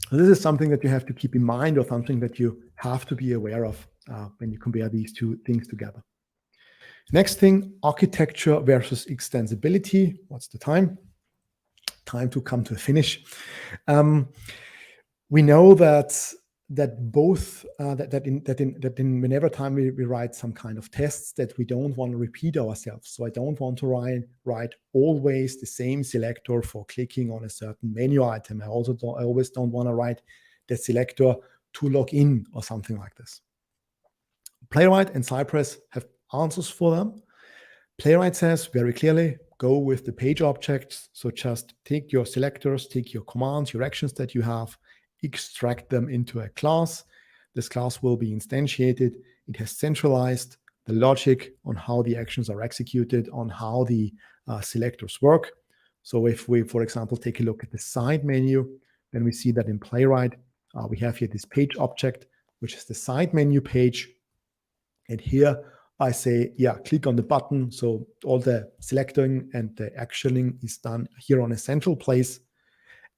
So this is something that you have to keep in mind, or something that you have to be aware of when you compare these two things together. Next thing, architecture versus extensibility. What's the time? Time to come to a finish. We know that both whenever time we write some kind of tests, that we don't want to repeat ourselves. So I don't want to write always the same selector for clicking on a certain menu item. I always don't want to write the selector to log in or something like this. Playwright and Cypress have answers for them. Playwright says very clearly, go with the page objects. So just take your selectors, take your commands, your actions that you have, extract them into a class. This class will be instantiated. It has centralized the logic on how the actions are executed, on how the selectors work. So if we, for example, take a look at the side menu, then we see that in Playwright, we have here this page object, which is the side menu page. And here I say, yeah, click on the button. So all the selecting and the actioning is done here on a central place.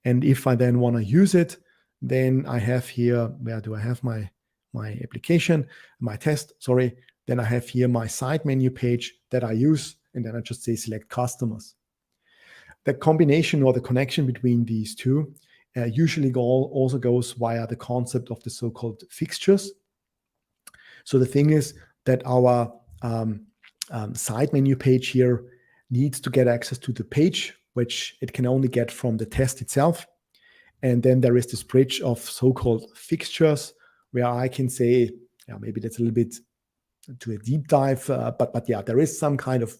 And if I then want to use it, then I have here, where do I have my application, my test, sorry. Then I have here my side menu page that I use, and then I just say select customers. The combination or the connection between these two usually also goes via the concept of the so-called fixtures. So the thing is that our side menu page here needs to get access to the page, which it can only get from the test itself. And then there is this bridge of so-called fixtures where I can say, yeah, maybe that's a little bit to a deep dive, but yeah, there is some kind of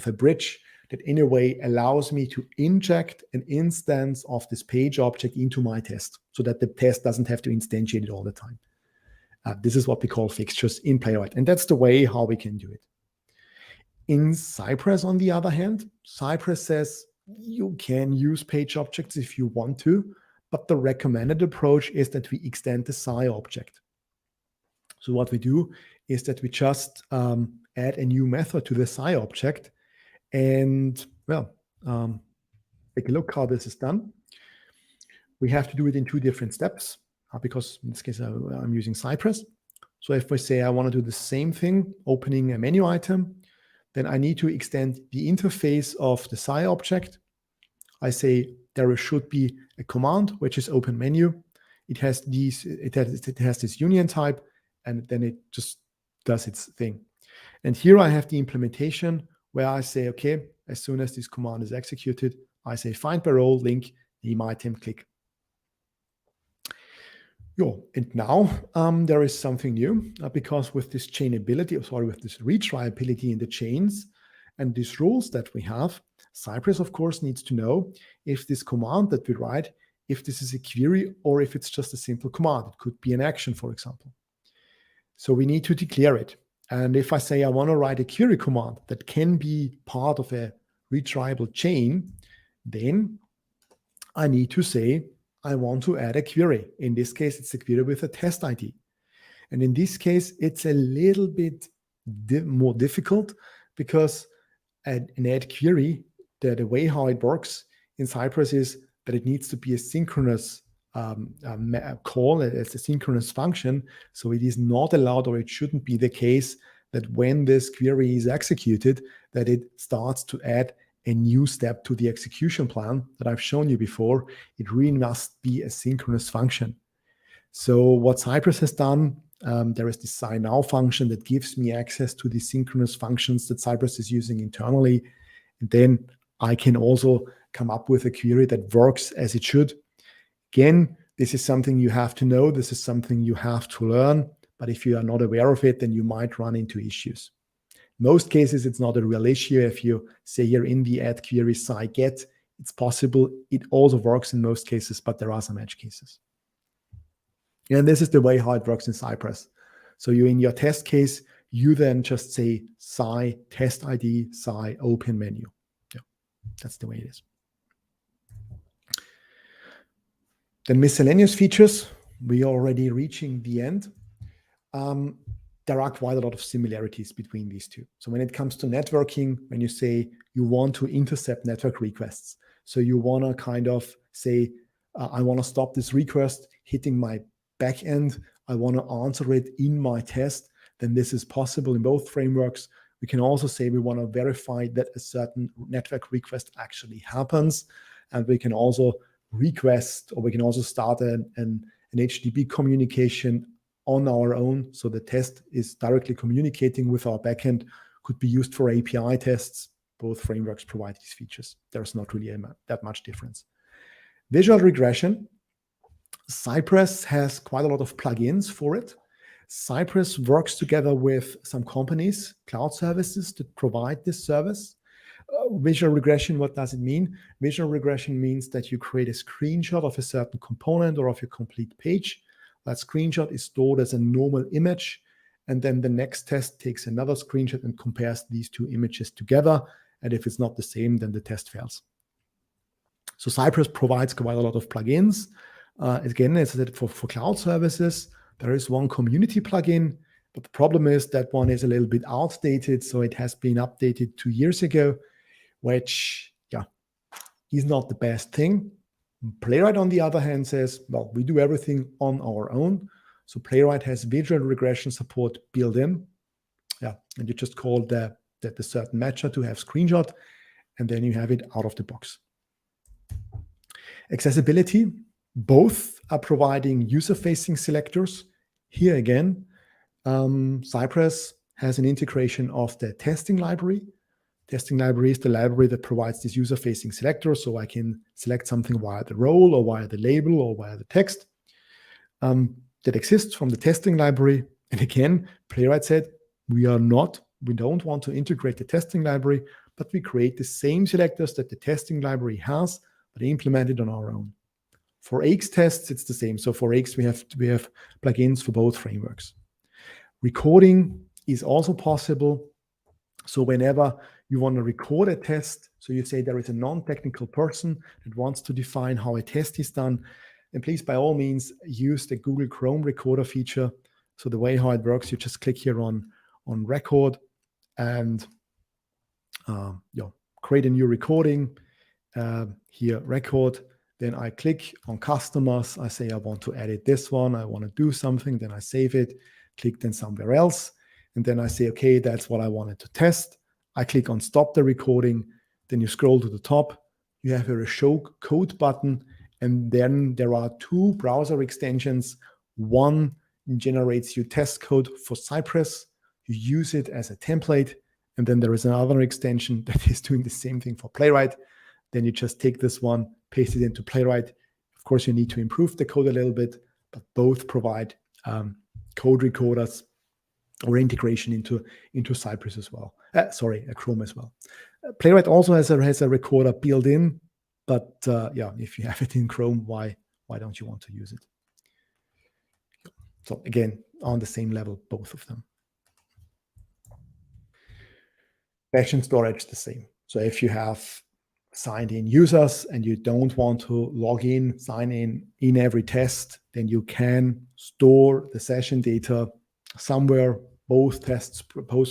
a bridge that in a way allows me to inject an instance of this page object into my test so that the test doesn't have to instantiate it all the time. This is what we call fixtures in Playwright, and that's the way how we can do it. In Cypress, on the other hand, Cypress says you can use page objects if you want to, but the recommended approach is that we extend the Sci object. So what we do is that we just add a new method to the Sci object, and well, take a look how this is done. We have to do it in two different steps because in this case I'm using Cypress. So if we say I want to do the same thing, opening a menu item, then I need to extend the interface of the Sci object. I say there should be a command, which is open menu. it has this union type, and then it just does its thing. And here I have the implementation where I say, okay, as soon as this command is executed, I say find by role, link, name item, click. And now there is something new because with this with this retriability in the chains and these rules that we have, Cypress, of course, needs to know if this command that we write, if this is a query or if it's just a simple command. It could be an action, for example. So we need to declare it. And if I say I want to write a query command that can be part of a retriable chain, then I need to say I want to add a query. In this case, it's a query with a test ID. And in this case, it's a little bit more difficult because an add query, the way how it works in Cypress is that it needs to be a synchronous call. It's a synchronous function. So it is not allowed, or it shouldn't be the case that when this query is executed, that it starts to add a new step to the execution plan that I've shown you before. It really must be a synchronous function. So what Cypress has done, there is this sign now function that gives me access to the synchronous functions that Cypress is using internally. And then I can also come up with a query that works as it should. Again, this is something you have to know. This is something you have to learn. But if you are not aware of it, then you might run into issues. Most cases, it's not a real issue. If you say here in the add query get, it's possible. It also works in most cases, but there are some edge cases. And this is the way how it works in Cypress. So you, in your test case, you then just say test ID, open menu. Yeah, that's the way it is. Then miscellaneous features, we are already reaching the end. There are quite a lot of similarities between these two. So when it comes to networking, when you say you want to intercept network requests, so you want to kind of say, I want to stop this request hitting my backend, I want to answer it in my test, then this is possible in both frameworks. We can also say we want to verify that a certain network request actually happens, and we can also request, or we can also start an HTTP communication on our own. So the test is directly communicating with our backend, could be used for API tests. Both frameworks provide these features. There's not really that much difference. Visual regression. Cypress has quite a lot of plugins for it. Cypress works together with some companies, cloud services, that provide this service. Visual regression, what does it mean? Visual regression means that you create a screenshot of a certain component or of your complete page. That screenshot is stored as a normal image, and then the next test takes another screenshot and compares these two images together. And if it's not the same, then the test fails. So Cypress provides quite a lot of plugins. Again, as I said, for cloud services, there is one community plugin, but the problem is that one is a little bit outdated. So it has been updated 2 years ago, which is not the best thing. Playwright, on the other hand, says, well, we do everything on our own. So Playwright has visual regression support built in. And you just call the certain matcher to have screenshot, and then you have it out of the box. Accessibility, both are providing user-facing selectors. Here again, Cypress has an integration of the testing library. Testing library is the library that provides this user-facing selector, so I can select something via the role or via the label or via the text that exists from the testing library. And again, Playwright said, we don't want to integrate the testing library, but we create the same selectors that the testing library has, but implemented on our own. For AX tests, it's the same. So for AX, we have plugins for both frameworks. Recording is also possible. So whenever you want to record a test, so you say there is a non-technical person that wants to define how a test is done, and please, by all means, use the Google Chrome recorder feature. So the way how it works, you just click here on record and create a new recording. Here, record. Then I click on customers. I say I want to edit this one. I want to do something. Then I save it. Click then somewhere else. And then I say, okay, that's what I wanted to test. I click on stop the recording. Then you scroll to the top. You have here a show code button. And then there are two browser extensions. One generates your test code for Cypress. You use it as a template. And then there is another extension that is doing the same thing for Playwright. Then you just take this one, paste it into Playwright. Of course, you need to improve the code a little bit, but both provide code recorders or integration into Cypress as well. Chrome as well. Playwright also has a recorder built in, but if you have it in Chrome, why don't you want to use it? So again, on the same level, both of them. Batch storage, the same. So if you have signed in users and you don't want to log in, sign in every test, then you can store the session data somewhere. Both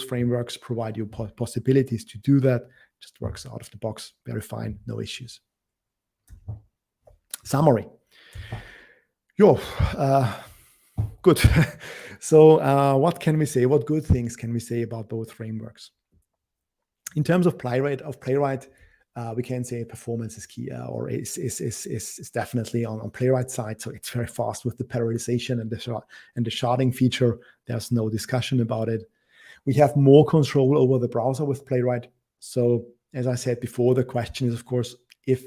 frameworks provide you possibilities to do that. Just works out of the box, very fine, no issues. Summary. Good. So what can we say? What good things can we say about both frameworks? In terms of Playwright, we can say performance is key, or is definitely on Playwright side. So it's very fast with the parallelization and the sharding feature. There's no discussion about it. We have more control over the browser with Playwright. So as I said before, the question is, of course, if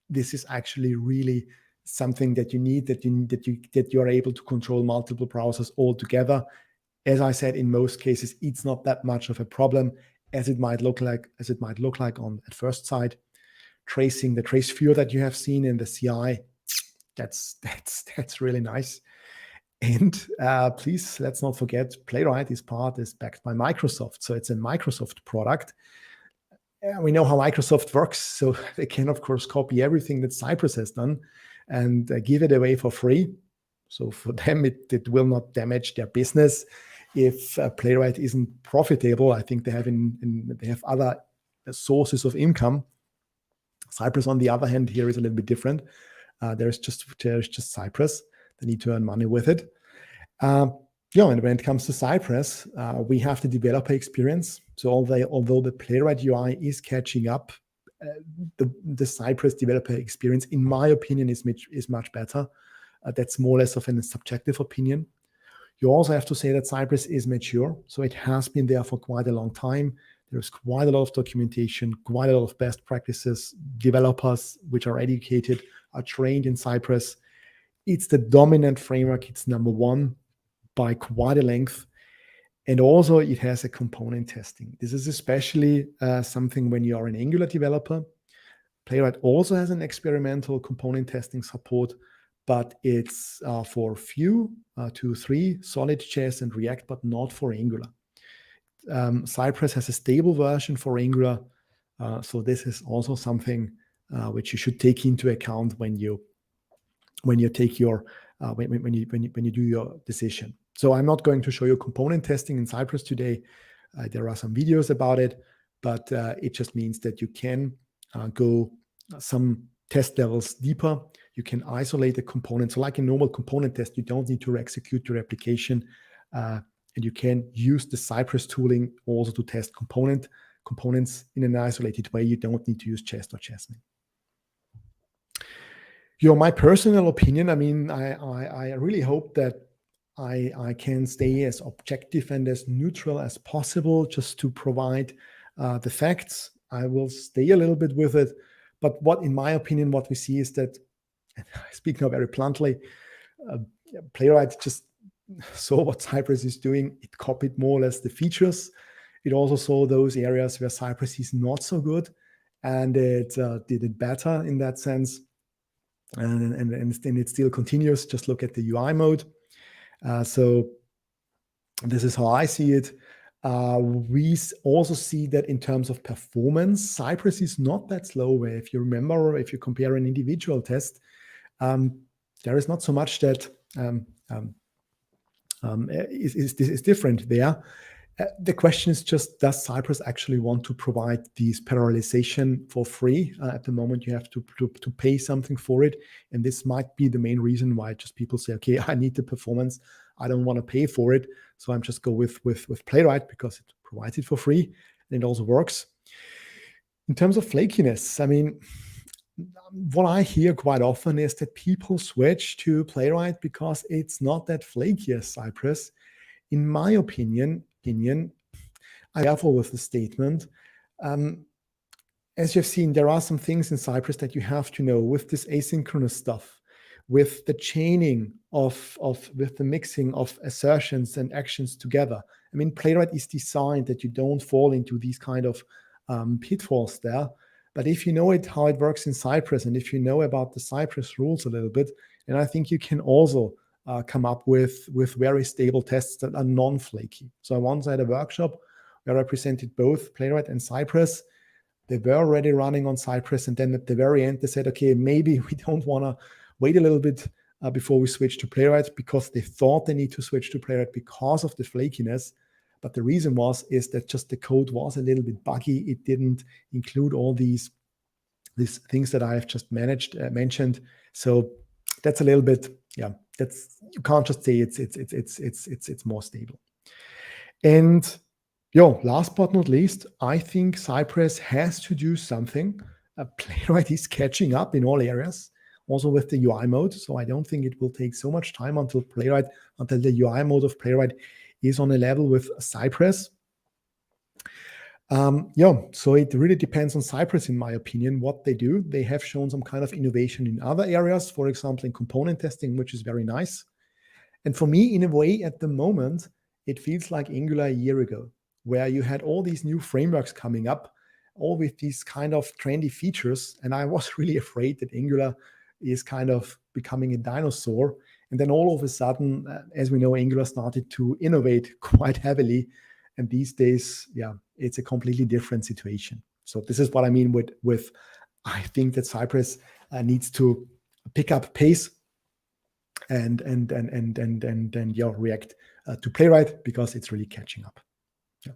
this is actually really something that you need, that you are able to control multiple browsers all together. As I said, in most cases, it's not that much of a problem as it might look like on at first sight. Tracing the trace view that you have seen in the CI, that's really nice. And please, let's not forget, Playwright is backed by Microsoft, so it's a Microsoft product. We know how Microsoft works, so they can of course copy everything that Cypress has done and give it away for free. So for them, it will not damage their business. If Playwright isn't profitable, I think they have other sources of income. Cypress, on the other hand, here is a little bit different. There's just Cypress. They need to earn money with it. And when it comes to Cypress, we have the developer experience. So although the Playwright UI is catching up, the Cypress developer experience, in my opinion, is much better. That's more or less of a subjective opinion. You also have to say that Cypress is mature, so it has been there for quite a long time. There's quite a lot of documentation, quite a lot of best practices. Developers which are educated are trained in Cypress. It's the dominant framework. It's number one by quite a length. And also it has a component testing. This is especially something when you are an Angular developer. Playwright also has an experimental component testing support, but it's for Vue, 2.3, Solid.js and React, but not for Angular. Cypress has a stable version for Angular, so this is also something which you should take into account when you do your decision. So I'm not going to show you component testing in Cypress today. There are some videos about it, but it just means that you can go some test levels deeper. You can isolate a component. So like a normal component test, you don't need to execute your application. And you can use the Cypress tooling also to test components in an isolated way. You don't need to use Jest or Jasmine. My personal opinion, I mean, I really hope that I can stay as objective and as neutral as possible just to provide the facts. I will stay a little bit with it. But in my opinion, what we see is that, and I speak now very bluntly, Playwright just saw what Cypress is doing. It copied more or less the features. It also saw those areas where Cypress is not so good, and it did it better in that sense. And it still continues. Just look at the UI mode. So this is how I see it. We also see that in terms of performance, Cypress is not that slow. If you remember, if you compare an individual test, there is not so much that is different there. The question is just, does Cypress actually want to provide these parallelization for free? At the moment, you have to pay something for it. And this might be the main reason why just people say, okay, I need the performance. I don't want to pay for it. So I'm just go with Playwright because it provides it for free and it also works. In terms of flakiness, I mean, what I hear quite often is that people switch to Playwright because it's not that flaky as Cypress. In my opinion, I'm careful with the statement. As you've seen, there are some things in Cypress that you have to know with this asynchronous stuff, with the chaining with the mixing of assertions and actions together. I mean, Playwright is designed that you don't fall into these kind of pitfalls there. But if you know how it works in Cypress, and if you know about the Cypress rules a little bit, and I think you can also come up with very stable tests that are non-flaky. So I once had a workshop where I presented both Playwright and Cypress. They were already running on Cypress, and then at the very end they said, okay, maybe we don't want to wait a little bit before we switch to Playwright, because they thought they need to switch to Playwright because of the flakiness. But the reason is that just the code was a little bit buggy. It didn't include all these things that I have just mentioned. So that's a little bit, you can't just say it's more stable. And last but not least, I think Cypress has to do something. Playwright is catching up in all areas, also with the UI mode. So I don't think it will take so much time until the UI mode of Playwright is on a level with Cypress. So it really depends on Cypress, in my opinion, what they do. They have shown some kind of innovation in other areas, for example, in component testing, which is very nice. And for me, in a way, at the moment, it feels like Angular a year ago, where you had all these new frameworks coming up, all with these kind of trendy features. And I was really afraid that Angular is kind of becoming a dinosaur. And then all of a sudden, as we know, Angular started to innovate quite heavily. And these days, it's a completely different situation. So this is what I mean with I think that Cypress needs to pick up pace and react to Playwright, because it's really catching up. Yeah.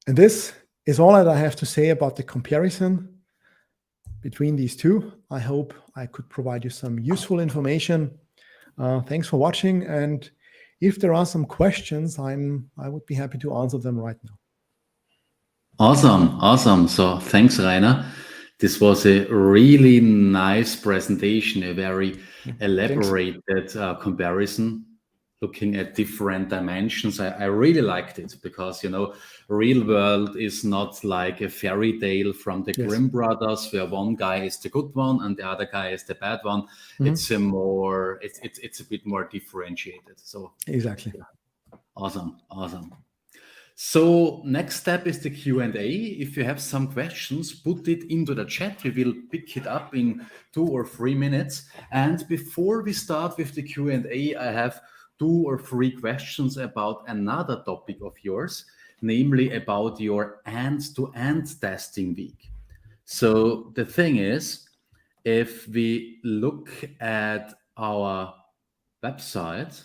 And this is all that I have to say about the comparison between these two. I hope I could provide you some useful information. Thanks for watching, and if there are some questions, I would be happy to answer them right now. Awesome. So thanks, Rainer. This was a really nice presentation, a very elaborated comparison, looking at different dimensions. I really liked it, because, real world is not like a fairy tale from the Grimm brothers, where one guy is the good one and the other guy is the bad one. It's it's a bit more differentiated. So exactly. Awesome. So next step is the Q&A. If you have some questions, put it into the chat. We will pick it up in 2 or 3 minutes. And before we start with the Q&A, I have 2 or 3 questions about another topic of yours, namely about your end-to-end testing week. So the thing is, if we look at our website,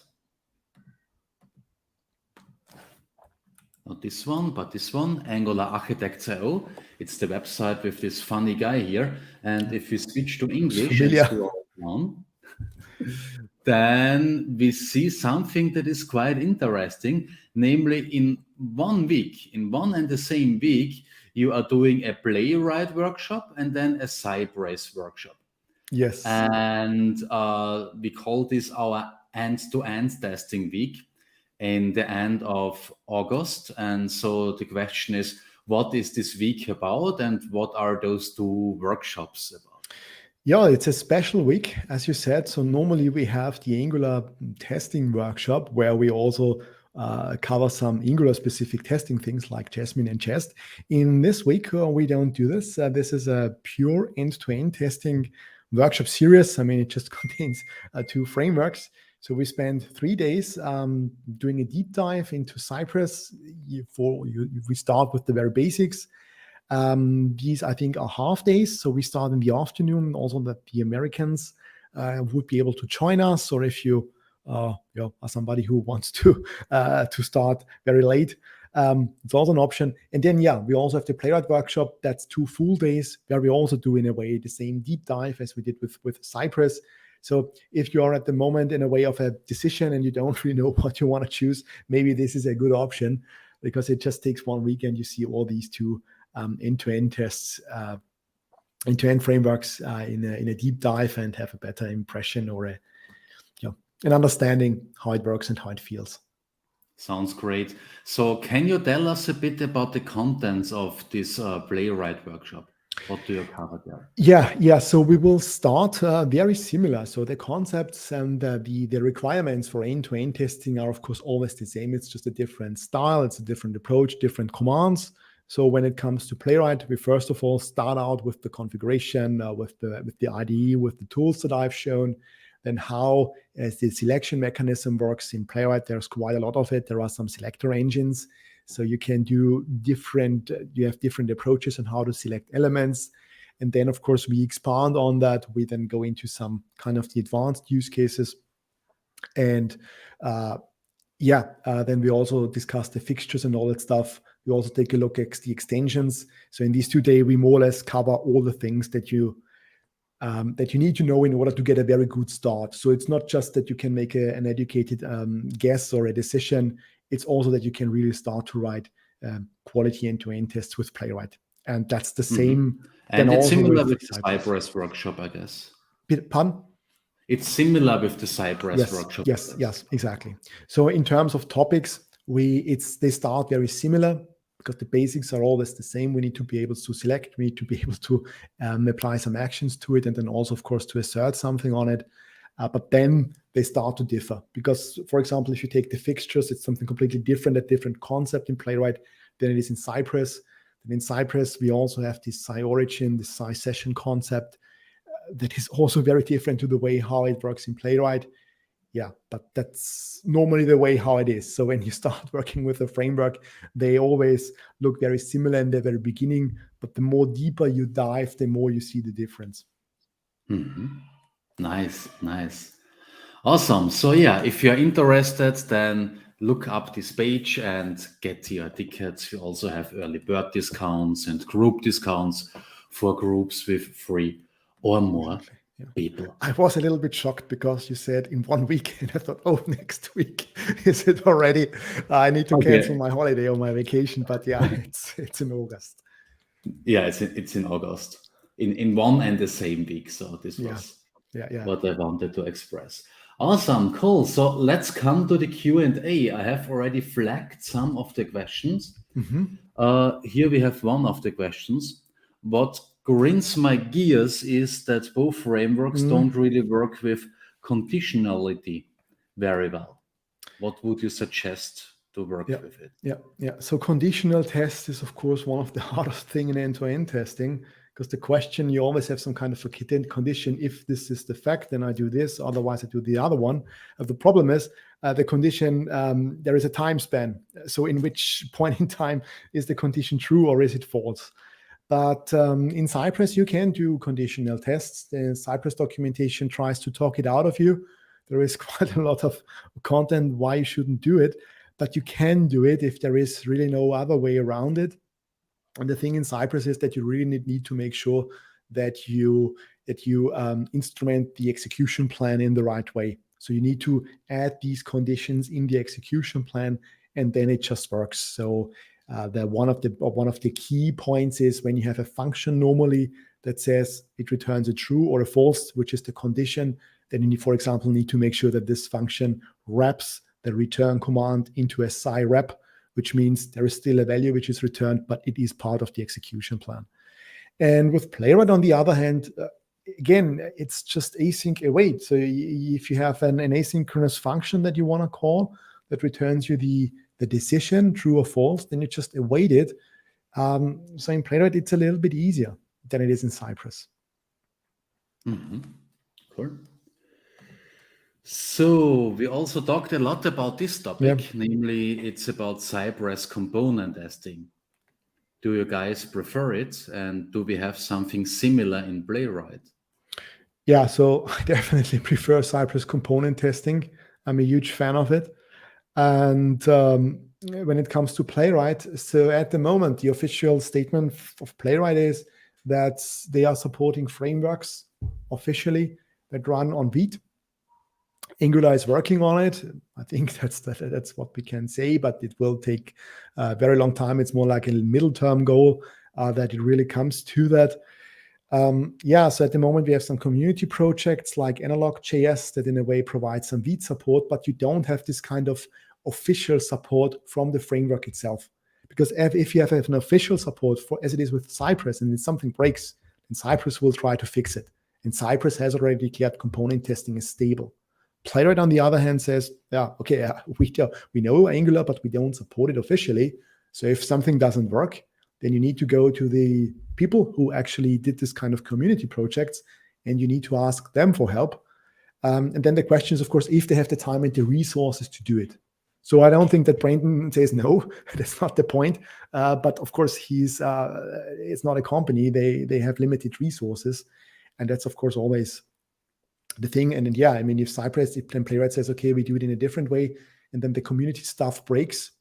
not this one, but this one, AngularArchitect.io. It's the website with this funny guy here. And if we switch to English and scroll down, then we see something that is quite interesting. Namely, in one and the same week, you are doing a Playwright workshop and then a Cypress workshop. Yes. And we call this our end-to-end testing week in the end of August. And so the question is, what is this week about, and what are those 2 workshops about? Yeah, it's a special week, as you said. So normally we have the Angular testing workshop, where we also cover some Angular specific testing things like Jasmine and Jest. In this week, we don't do this. This is a pure end-to-end testing workshop series. I mean, it just contains 2 frameworks. So we spend 3 days doing a deep dive into Cypress. We start with the very basics. These, I think, are half days. So we start in the afternoon, also that the Americans would be able to join us, or if you are somebody who wants to start very late, it's also an option. And then, we also have the Playwright workshop. That's 2 full days, where we also do, in a way, the same deep dive as we did with Cypress. So if you are at the moment in a way of a decision and you don't really know what you want to choose, maybe this is a good option, because it just takes 1 week and you see all these 2 end-to-end tests end-to-end frameworks in a deep dive and have a better impression or an understanding how it works and how it feels. Sounds great. So can you tell us a bit about the contents of this Playwright workshop? What do you cover there? Yeah. So we will start very similar. So the concepts and the requirements for end-to-end testing are, of course, always the same. It's just a different style. It's a different approach, different commands. So when it comes to Playwright, we first of all start out with the configuration, with the IDE, with the tools that I've shown. Then how the selection mechanism works in Playwright. There's quite a lot of it. There are some selector engines. So you can do you have different approaches on how to select elements. And then, of course, we expand on that. We then go into some kind of the advanced use cases. And then we also discuss the fixtures and all that stuff. We also take a look at the extensions. So in these 2 days, we more or less cover all the things that you need to know in order to get a very good start. So it's not just that you can make an educated guess or a decision. It's also that you can really start to write quality end-to-end tests with Playwright. And that's the same. And it's similar with the Cypress workshop, I guess. Pardon? It's similar with the Cypress workshop. Yes, exactly. So in terms of topics, they start very similar because the basics are always the same. We need to be able to select. We need to be able to apply some actions to it, and then also, of course, to assert something on it. But then they start to differ because, for example, if you take the fixtures, it's something completely different, a different concept in Playwright than it is in Cypress. And in Cypress, we also have this PsyOrigin, this PsySession concept that is also very different to the way how it works in Playwright. Yeah, but that's normally the way how it is. So when you start working with a framework, they always look very similar in the very beginning, but the more deeper you dive, the more you see the difference. Nice. Awesome. So yeah, if you're interested, then look up this page and get your tickets. We also have early bird discounts and group discounts for groups with 3 or more people. I was a little bit shocked because you said in 1 week, and I thought, oh, next week, is it already? I need to cancel my holiday or my vacation, but yeah, it's in August. Yeah, it's in August, in one and the same week. So this was what I wanted to express. Awesome, cool. So let's come to the Q&A. I have already flagged some of the questions. Here we have one of the questions. What grinds my gears is that both frameworks don't really work with conditionality very well. What would you suggest to work with it? Yeah. So conditional test is, of course, one of the hardest thing in end-to-end testing, because the question, you always have some kind of a condition. If this is the fact, then I do this, otherwise I do the other one. The problem is the condition, there is a time span. So in which point in time is the condition true or is it false? But in Cypress, you can do conditional tests. The Cypress documentation tries to talk it out of you. There is quite a lot of content why you shouldn't do it, but you can do it if there is really no other way around it. And the thing in Cypress is that you really need to make sure that you instrument the execution plan in the right way. So you need to add these conditions in the execution plan, and then it just works. So one of the key points is when you have a function normally that says it returns a true or a false, which is the condition, then you, for example, need to make sure that this function wraps the return command into a PsyWrap, which means there is still a value which is returned, but it is part of the execution plan. And with Playwright, on the other hand, again, it's just async await. So if you have an asynchronous function that you want to call that returns you the decision, true or false, then you just await it. So in Playwright, it's a little bit easier than it is in Cypress. Cool. So we also talked a lot about this topic, namely it's about Cypress component testing. Do you guys prefer it? And do we have something similar in Playwright? Yeah, so I definitely prefer Cypress component testing. I'm a huge fan of it. And when it comes to Playwright, so at the moment, the official statement of Playwright is that they are supporting frameworks officially that run on Vite. Angular is working on it. I think that's what we can say, but it will take a very long time. It's more like a middle-term goal that it really comes to that. So at the moment we have some community projects like Analog.js that in a way provide some Vite support, but you don't have this kind of official support from the framework itself. Because if you have an official support for, as it is with Cypress, and if something breaks, then Cypress will try to fix it. And Cypress has already declared component testing is stable. Playwright, on the other hand, says, we know Angular, but we don't support it officially. So if something doesn't work, then you need to go to the people who actually did this kind of community projects, and you need to ask them for help. And then the question is, of course, if they have the time and the resources to do it. So I don't think that Brandon says no. That's not the point. But of course, it's not a company. They have limited resources, and that's of course always the thing. And then, if Cypress, if Playwright says, okay, we do it in a different way, and then the community stuff breaks,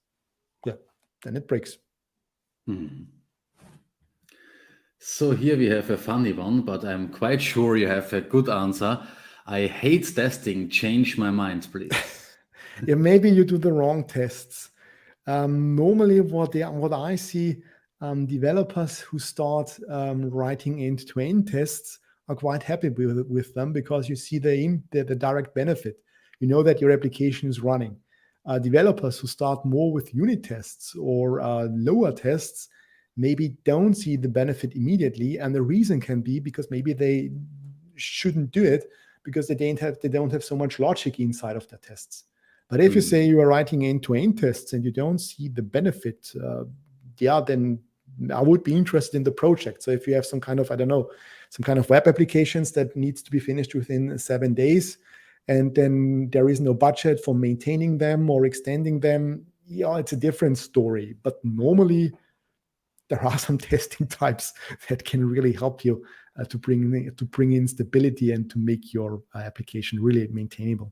then it breaks. So here we have a funny one, but I'm quite sure you have a good answer. I hate testing. Change my mind, please. Maybe you do the wrong tests. Normally, what I see, developers who start writing end-to-end tests are quite happy with them, because you see the direct benefit. You know that your application is running. Developers who start more with unit tests or lower tests maybe don't see the benefit immediately, and the reason can be because maybe they shouldn't do it because they don't have so much logic inside of their tests. But if you say you are writing end-to-end tests and you don't see the benefit, then I would be interested in the project. So if you have some kind of web applications that needs to be finished within 7 days, and then there is no budget for maintaining them or extending them, it's a different story. But normally, there are some testing types that can really help you to bring in stability and to make your application really maintainable.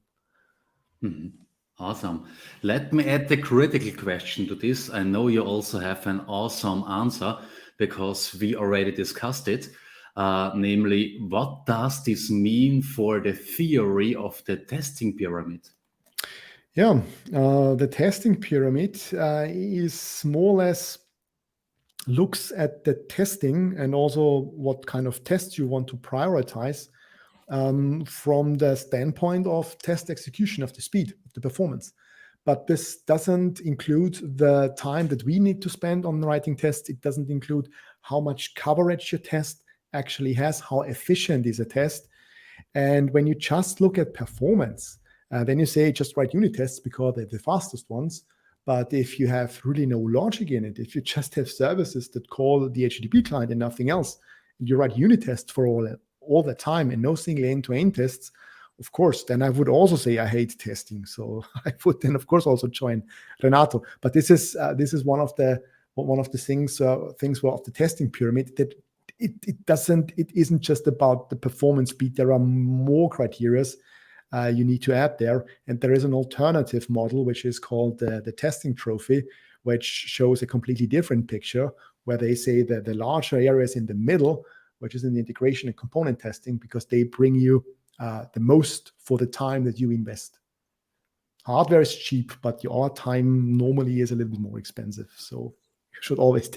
Awesome. Let me add the critical question to this. I know you also have an awesome answer because we already discussed it. Namely, what does this mean for the theory of the testing pyramid? The testing pyramid is more or less looks at the testing and also what kind of tests you want to prioritize from the standpoint of test execution, of the speed, of the performance. But this doesn't include the time that we need to spend on writing tests. It doesn't include how much coverage your test actually has, how efficient is a test. And when you just look at performance, then you say just write unit tests because they're the fastest ones. But if you have really no logic in it, if you just have services that call the HTTP client and nothing else, and you write unit tests for all the time and no single end-to-end tests, of course, then I would also say I hate testing. So I would then, of course, also join Renato. But this is one of the things of the testing pyramid that it isn't just about the performance speed. There are more criteria you need to add there. And there is an alternative model, which is called the testing trophy, which shows a completely different picture, where they say that the larger areas in the middle, which is in the integration and component testing, because they bring you the most for the time that you invest. Hardware is cheap, but your time normally is a little bit more expensive. So you should always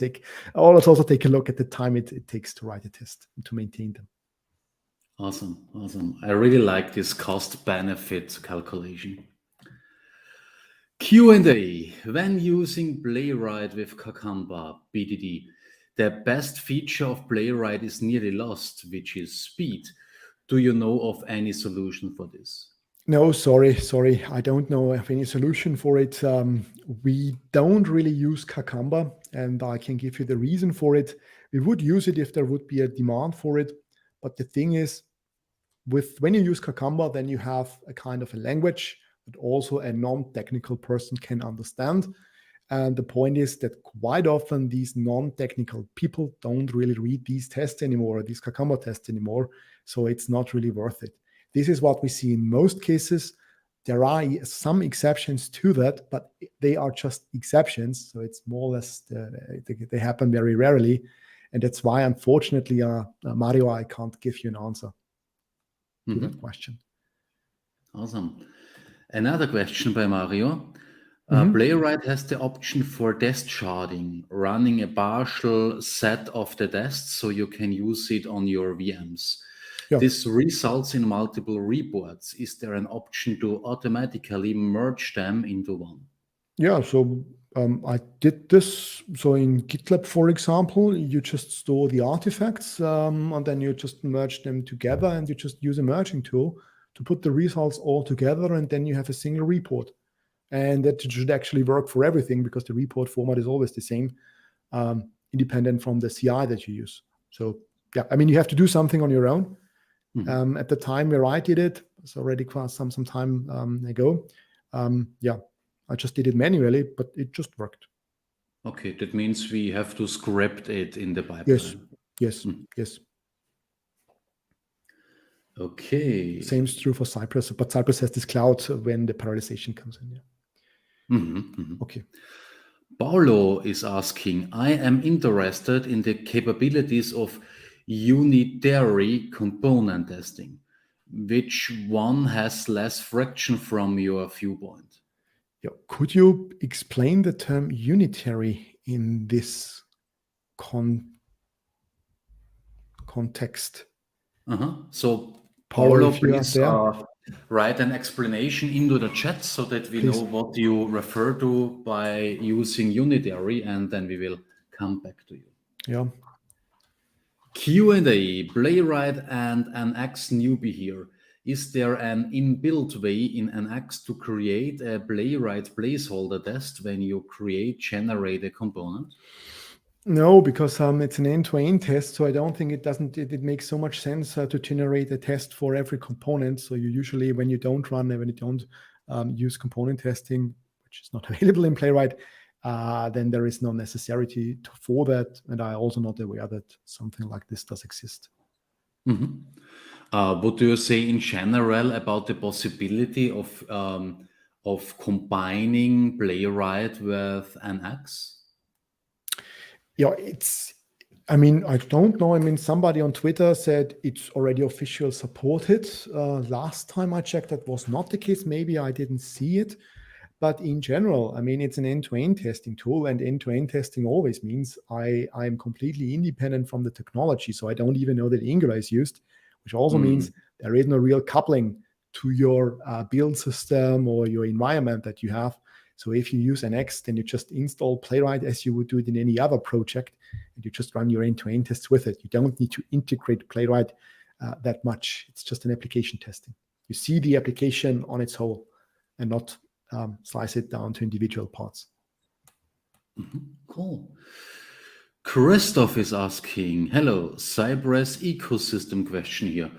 also take a look at the time it takes to write a test and to maintain them. Awesome. I really like this cost-benefit calculation. Q&A. When using Playwright with Cucumber BDD, the best feature of Playwright is nearly lost, which is speed. Do you know of any solution for this? No, sorry. I don't know of any solution for it. We don't really use Cucumber, and I can give you the reason for it. We would use it if there would be a demand for it. But the thing is, when you use Cucumber, then you have a kind of a language that also a non-technical person can understand. And the point is that quite often these non-technical people don't really read these tests anymore, these Cucumber tests anymore. So it's not really worth it. This is what we see in most cases. There are some exceptions to that, but they are just exceptions. So it's more or less, they happen very rarely. And that's why, unfortunately, Mario, I can't give you an answer to that question. Awesome. Another question by Mario. Playwright has the option for test sharding, running a partial set of the tests so you can use it on your VMs. Yeah. This results in multiple reports. Is there an option to automatically merge them into one? Yeah, so I did this. So in GitLab, for example, you just store the artifacts and then you just merge them together, and you just use a merging tool to put the results all together, and then you have a single report. And that should actually work for everything because the report format is always the same, independent from the CI that you use. So yeah, I mean, you have to do something on your own. At the time where I did it, it's already quite some time ago. Yeah, I just did it manually, but it just worked. Okay, that means we have to script it in the pipeline. Yes, yes, yes. Okay. Same is true for Cypress, but Cypress has this cloud when the parallelization comes in. Yeah. Okay. Paulo is asking, I am interested in the capabilities of unitary component testing. Which one has less friction from your viewpoint? Yeah. Could you explain the term unitary in this context? So Paulo, Paulo, if you are please there. write an explanation into the chat so that we know what you refer to by using unitary, and then we will come back to you. Yeah. Q&A, Playwright and NX newbie here. Is there an inbuilt way in NX to create a Playwright placeholder test when you generate a component? No, because it's an end-to-end test, so I don't think it makes so much sense to generate a test for every component. So you usually, when you don't use component testing, which is not available in Playwright, then there is no necessity for that. And I'm also not aware that something like this does exist. What do you say in general about the possibility of combining Playwright with NX? Yeah, I don't know. I mean, somebody on Twitter said it's already officially supported. Last time I checked, that was not the case. Maybe I didn't see it. But in general, I mean, it's an end-to-end testing tool, and end-to-end testing always means I'm completely independent from the technology. So I don't even know that Angular is used, which also means there is no real coupling to your build system or your environment that you have. So if you use NX, then you just install Playwright as you would do it in any other project, and you just run your end-to-end tests with it. You don't need to integrate Playwright that much. It's just an application testing. You see the application on its whole and not slice it down to individual parts. Cool. Christoph is asking, hello, Cypress ecosystem question here.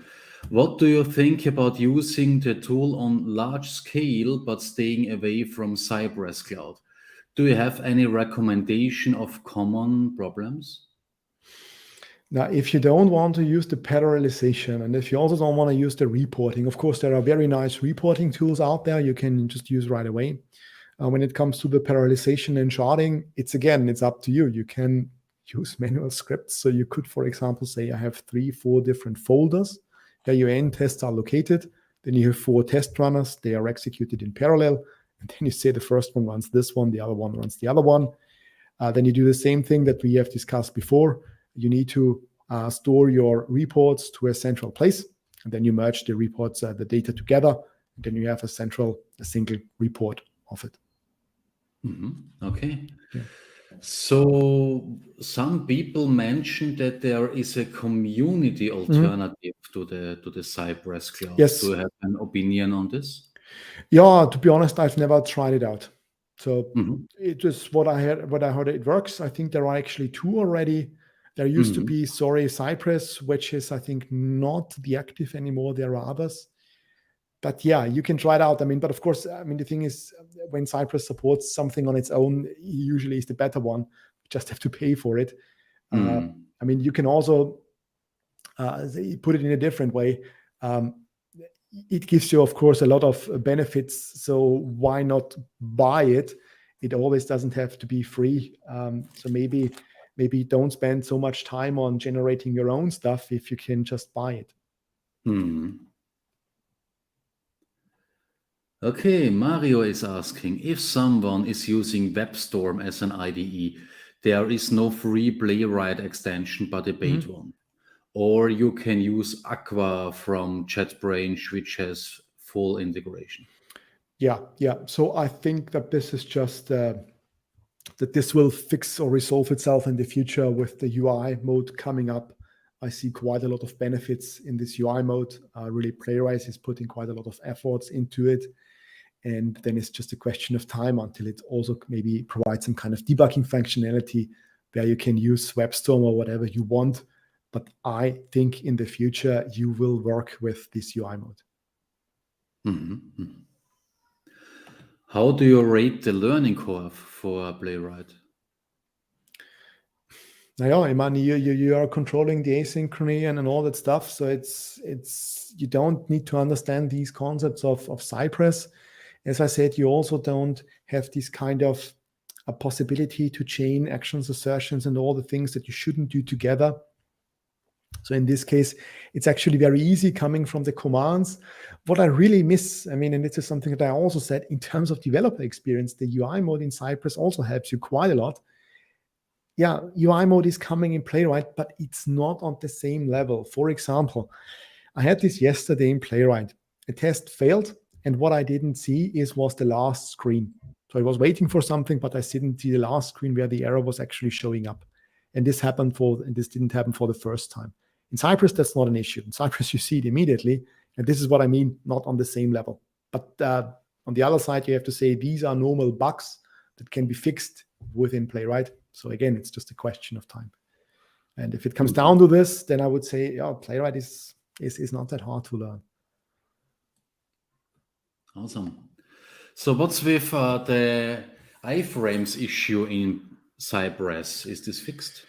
What do you think about using the tool on large scale but staying away from Cypress Cloud? Do you have any recommendation of common problems? Now, if you don't want to use the parallelization, and if you also don't want to use the reporting, of course, there are very nice reporting tools out there you can just use right away. When it comes to the parallelization and sharding, it's up to you. You can use manual scripts. So you could, for example, say I have 3-4 different folders where your end tests are located. Then you have 4 test runners. They are executed in parallel. And then you say the first one runs this one, the other one runs the other one. Then you do the same thing that we have discussed before. You need to store your reports to a central place. And then you merge the reports, the data together. And then you have a single report of it. Okay. Yeah. So some people mentioned that there is a community alternative to the Cypress Cloud. Yes. Do you have an opinion on this? Yeah, to be honest, I've never tried it out. So it is what I heard it works. I think there are actually 2 already. There used to be Cypress, which is, I think, not the active anymore. There are others. But yeah, you can try it out. I mean, but of course, I mean, the thing is, when Cypress supports something on its own, it usually is the better one. You just have to pay for it. I mean, you can also put it in a different way. It gives you, of course, a lot of benefits. So why not buy it? It always doesn't have to be free. So maybe don't spend so much time on generating your own stuff if you can just buy it. Okay, Mario is asking if someone is using WebStorm as an IDE, there is no free Playwright extension but a paid one. Or you can use Aqua from JetBrains, which has full integration. Yeah. So I think that this is just that this will fix or resolve itself in the future with the UI mode coming up. I see quite a lot of benefits in this UI mode. Really, Playwright is putting quite a lot of efforts into it. And then it's just a question of time until it also maybe provides some kind of debugging functionality where you can use WebStorm or whatever you want. But I think in the future, you will work with this UI mode. How do you rate the learning curve for Playwright? Now, I mean, you are controlling the asynchrony and all that stuff. So it's you don't need to understand these concepts of Cypress. As I said, you also don't have this kind of a possibility to chain actions, assertions, and all the things that you shouldn't do together. So in this case, it's actually very easy coming from the commands. What I really miss, I mean, and this is something that I also said in terms of developer experience, the UI mode in Cypress also helps you quite a lot. Yeah, UI mode is coming in Playwright, but it's not on the same level. For example, I had this yesterday in Playwright. A test failed, and what I didn't see was the last screen. So I was waiting for something, but I didn't see the last screen where the error was actually showing up. And this didn't happen for the first time. In Cypress, that's not an issue. In Cypress, you see it immediately. And this is what I mean, not on the same level. But on the other side, you have to say these are normal bugs that can be fixed within Playwright. So again, it's just a question of time. And if it comes down to this, then I would say, yeah, Playwright is not that hard to learn. Awesome. So what's with the iframes issue in Cypress? Is this fixed?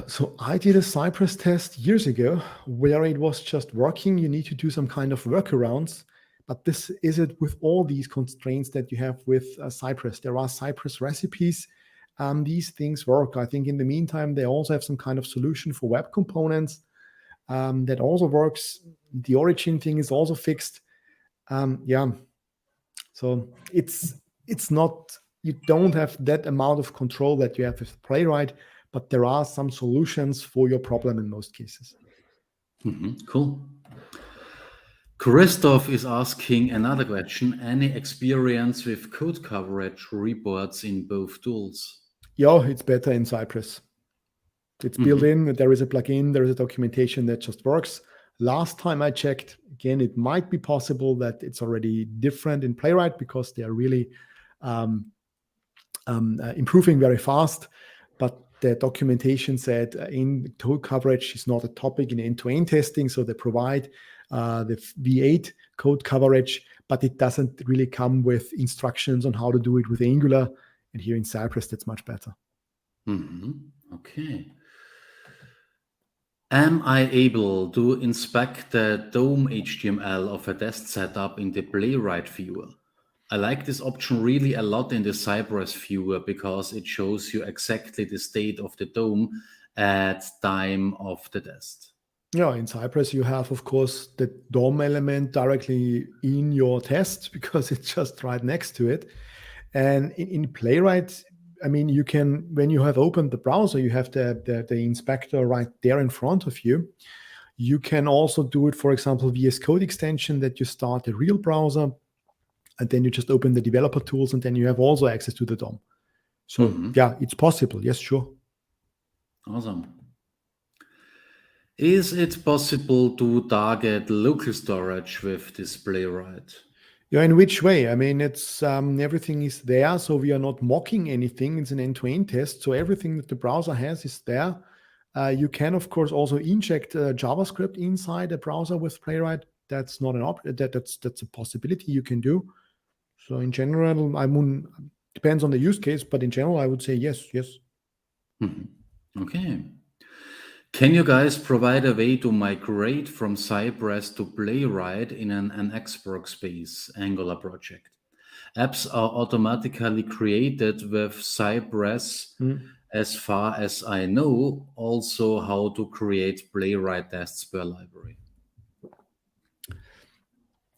So I did a Cypress test years ago where it was just working. You need to do some kind of workarounds, but this is it with all these constraints that you have with Cypress. There are Cypress recipes. These things work. I think in the meantime, they also have some kind of solution for web components that also works. The origin thing is also fixed. Yeah. So it's not, you don't have that amount of control that you have with Playwright, but there are some solutions for your problem in most cases. Cool. Christoph is asking another question. Any experience with code coverage reports in both tools? Yeah, it's better in Cypress. It's built in. There is a plugin. There is a documentation that just works. Last time I checked, again, it might be possible that it's already different in Playwright because they are really improving very fast. But the documentation said in code coverage is not a topic in end-to-end testing. So they provide the V8 code coverage, but it doesn't really come with instructions on how to do it with Angular. And here in Cypress, that's much better. Okay. Am I able to inspect the DOM HTML of a test setup in the Playwright viewer? I like this option really a lot in the Cypress viewer because it shows you exactly the state of the DOM at time of the test. Yeah, in Cypress, you have, of course, the DOM element directly in your test because it's just right next to it. And in Playwright, I mean, you can, when you have opened the browser, you have the inspector right there in front of you. You can also do it, for example, VS Code extension that you start a real browser, and then you just open the developer tools, and then you have also access to the DOM. So yeah, it's possible. Yes, sure. Awesome. Is it possible to target local storage with this Playwright? Yeah, in which way? I mean, it's everything is there, so we are not mocking anything. It's an end-to-end test, so everything that the browser has is there. You can, of course, also inject JavaScript inside a browser with Playwright. That's not an that's a possibility you can do. So in general, I mean, depends on the use case, but in general, I would say yes. Okay. Can you guys provide a way to migrate from Cypress to Playwright in an X workspace Angular project? Apps are automatically created with Cypress, as far as I know, also how to create Playwright tests per library.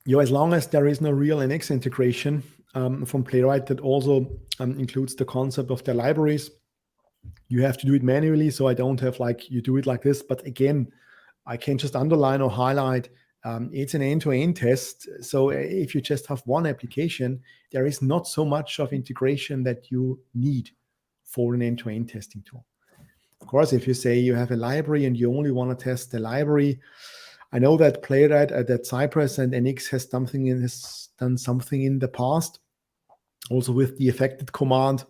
as long as there is no real NX integration from Playwright that also includes the concept of the libraries, you have to do it manually. So I don't have like you do it like this. But again, I can just underline or highlight it's an end-to-end test. So if you just have one application, there is not so much of integration that you need for an end-to-end testing tool. Of course, if you say you have a library and you only want to test the library, I know that Playwright, that Cypress and NX has done something in the past, also with the affected command.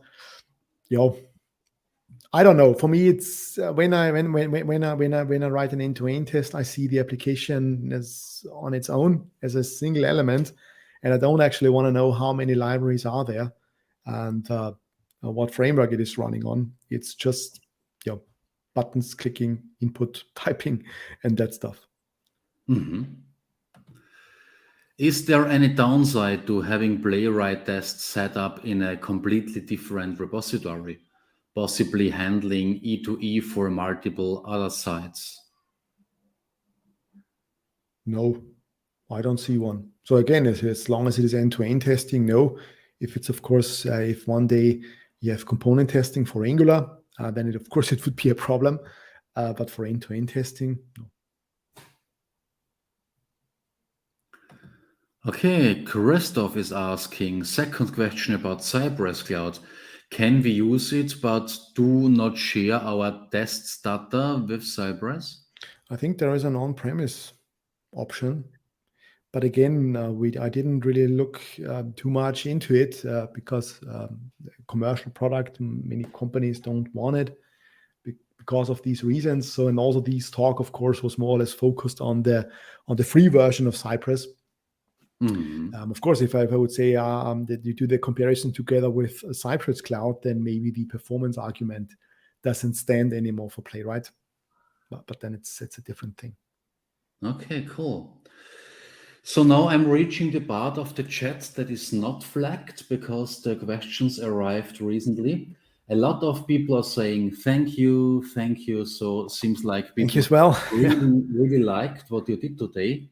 I don't know. For me, it's when I write an end-to-end test, I see the application as on its own as a single element, and I don't actually want to know how many libraries are there and what framework it is running on. It's just buttons, clicking, input, typing, and that stuff. Mm-hmm. Is there any downside to having Playwright tests set up in a completely different repository, possibly handling E2E for multiple other sites? No, I don't see one. So again, as long as it is end-to-end testing, no. If it's, of course, if one day you have component testing for Angular, then it would be a problem. But for end-to-end testing, no. Okay, Christoph is asking, second question about Cypress Cloud. Can we use it but do not share our tests data with Cypress? I think there is an on-premise option. But again, I didn't really look too much into it because commercial product, many companies don't want it because of these reasons. So, and also this talk, of course, was more or less focused on the free version of Cypress. Mm-hmm. Of course, if I would say that you do the comparison together with Cypress Cloud, then maybe the performance argument doesn't stand anymore for Playwright. But then it's a different thing. Okay, cool. So now I'm reaching the part of the chat that is not flagged because the questions arrived recently. A lot of people are saying thank you. So it seems like Thank people you as well. really liked what you did today.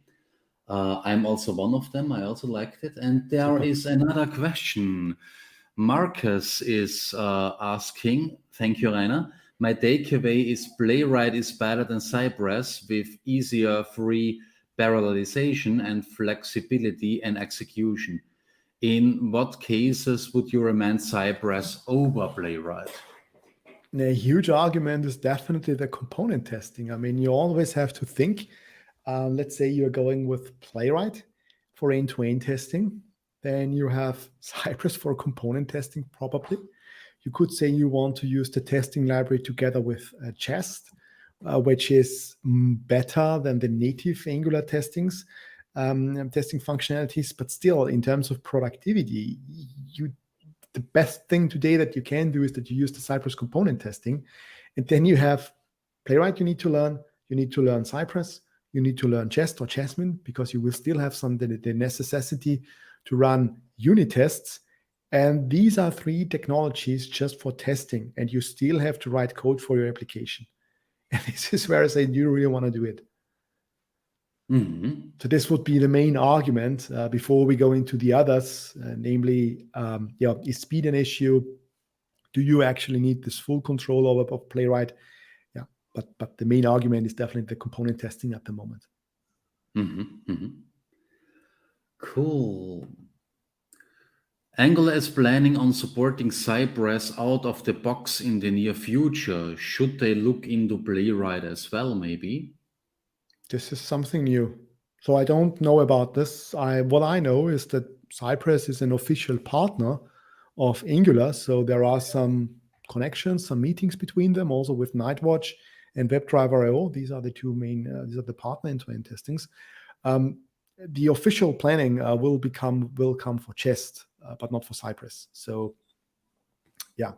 I'm also one of them. I also liked it. And there Super. is another question. Marcus is asking, thank you, Rainer. My takeaway is Playwright is better than Cypress with easier free parallelization and flexibility and execution. In what cases would you recommend Cypress over Playwright? A huge argument is definitely the component testing. I mean, you always have to think, let's say you're going with Playwright for end-to-end testing, then you have Cypress for component testing, probably. You could say you want to use the testing library together with Jest, which is better than the native Angular testing functionalities. But still, in terms of productivity, the best thing today that you can do is that you use the Cypress component testing. And then you have Playwright you need to learn. You need to learn Cypress. You need to learn Jest or Jasmine because you will still have the necessity to run unit tests. And these are three technologies just for testing. And you still have to write code for your application. And this is where I say, do you really want to do it? Mm-hmm. So this would be the main argument before we go into the others, namely, is speed an issue? Do you actually need this full control over of Playwright? Yeah, but the main argument is definitely the component testing at the moment. Mm-hmm. Mm-hmm. Cool. Angular is planning on supporting Cypress out of the box in the near future. Should they look into Playwright as well, maybe? This is something new. So I don't know about this. What I know is that Cypress is an official partner of Angular. So there are some connections, some meetings between them, also with Nightwatch and WebDriver.io. These are the two main, these are the partner end-to-end testings. The official planning will come for Jest, but not for Cypress. So yeah,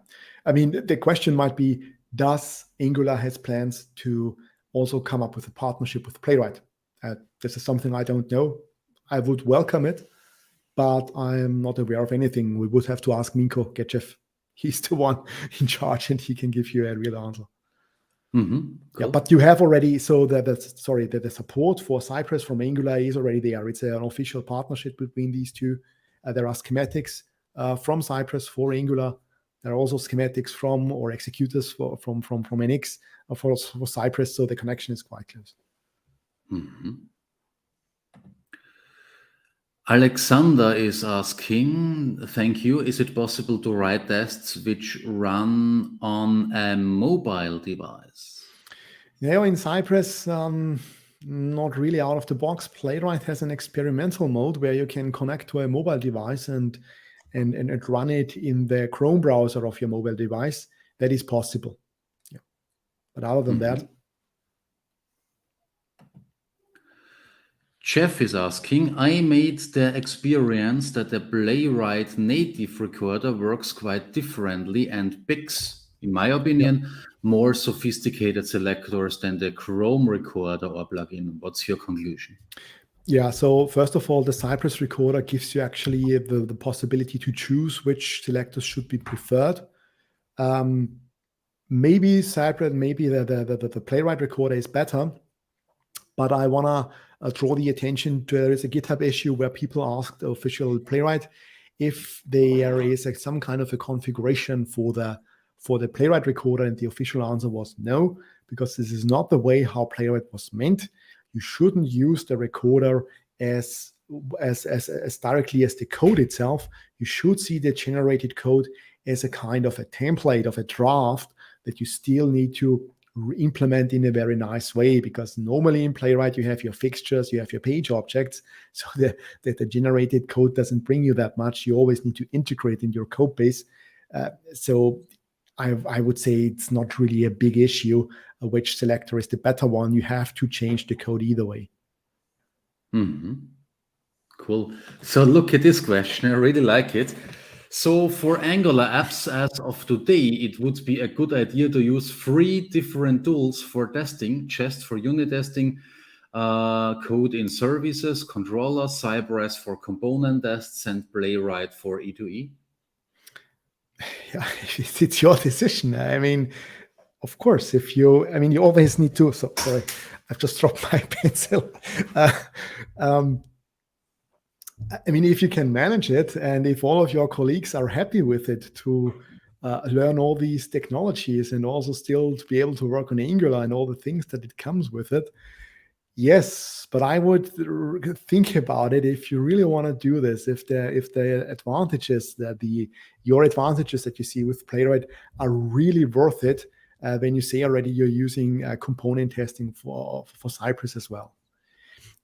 I mean, the question might be, does Angular has plans to also come up with a partnership with Playwright? This is something I don't know. I would welcome it, but I am not aware of anything. We would have to ask Minko Getchev. He's the one in charge and he can give you a real answer. Cool. Yeah, but you have already, so the support for Cypress from Angular is already there. It's an official partnership between these two. There are schematics from Cypress for Angular. There are also schematics from or executors from NX for Cypress. So the connection is quite close. Alexander is asking, thank you. Is it possible to write tests which run on a mobile device? Yeah, in Cypress, not really out of the box. Playwright has an experimental mode where you can connect to a mobile device and run it in the Chrome browser of your mobile device. That is possible. Yeah. But other than that, Jeff is asking, I made the experience that the Playwright native recorder works quite differently and picks, in my opinion, more sophisticated selectors than the Chrome recorder or plugin. What's your conclusion? Yeah, so first of all, the Cypress recorder gives you actually the possibility to choose which selectors should be preferred. Maybe Cypress, maybe the Playwright recorder is better, but I want to draw the attention to, there is a GitHub issue where people asked the official Playwright if there is some kind of a configuration for the Playwright recorder, and the official answer was no, because this is not the way how Playwright was meant. You shouldn't use the recorder as directly as the code itself. You should see the generated code as a kind of a template of a draft that you still need to implement in a very nice way, because normally in Playwright you have your fixtures, you have your page objects, so the generated code doesn't bring you that much. You always need to integrate in your code base. So I would say it's not really a big issue which selector is the better one. You have to change the code either way. Cool. So look at this question. I really like it. So for Angular apps as of today, it would be a good idea to use 3 different tools for testing: Jest for unit testing, Code in services, Controller, Cypress for component tests, and Playwright for E2E. Yeah, it's your decision. I mean, of course, you always need to. So sorry, I've just dropped my pencil. I mean, if you can manage it, and if all of your colleagues are happy with it to learn all these technologies and also still to be able to work on Angular and all the things that it comes with it, yes. But I would think about it if you really want to do this. If the advantages your advantages that you see with Playwright are really worth it, when you say already you're using component testing for Cypress as well.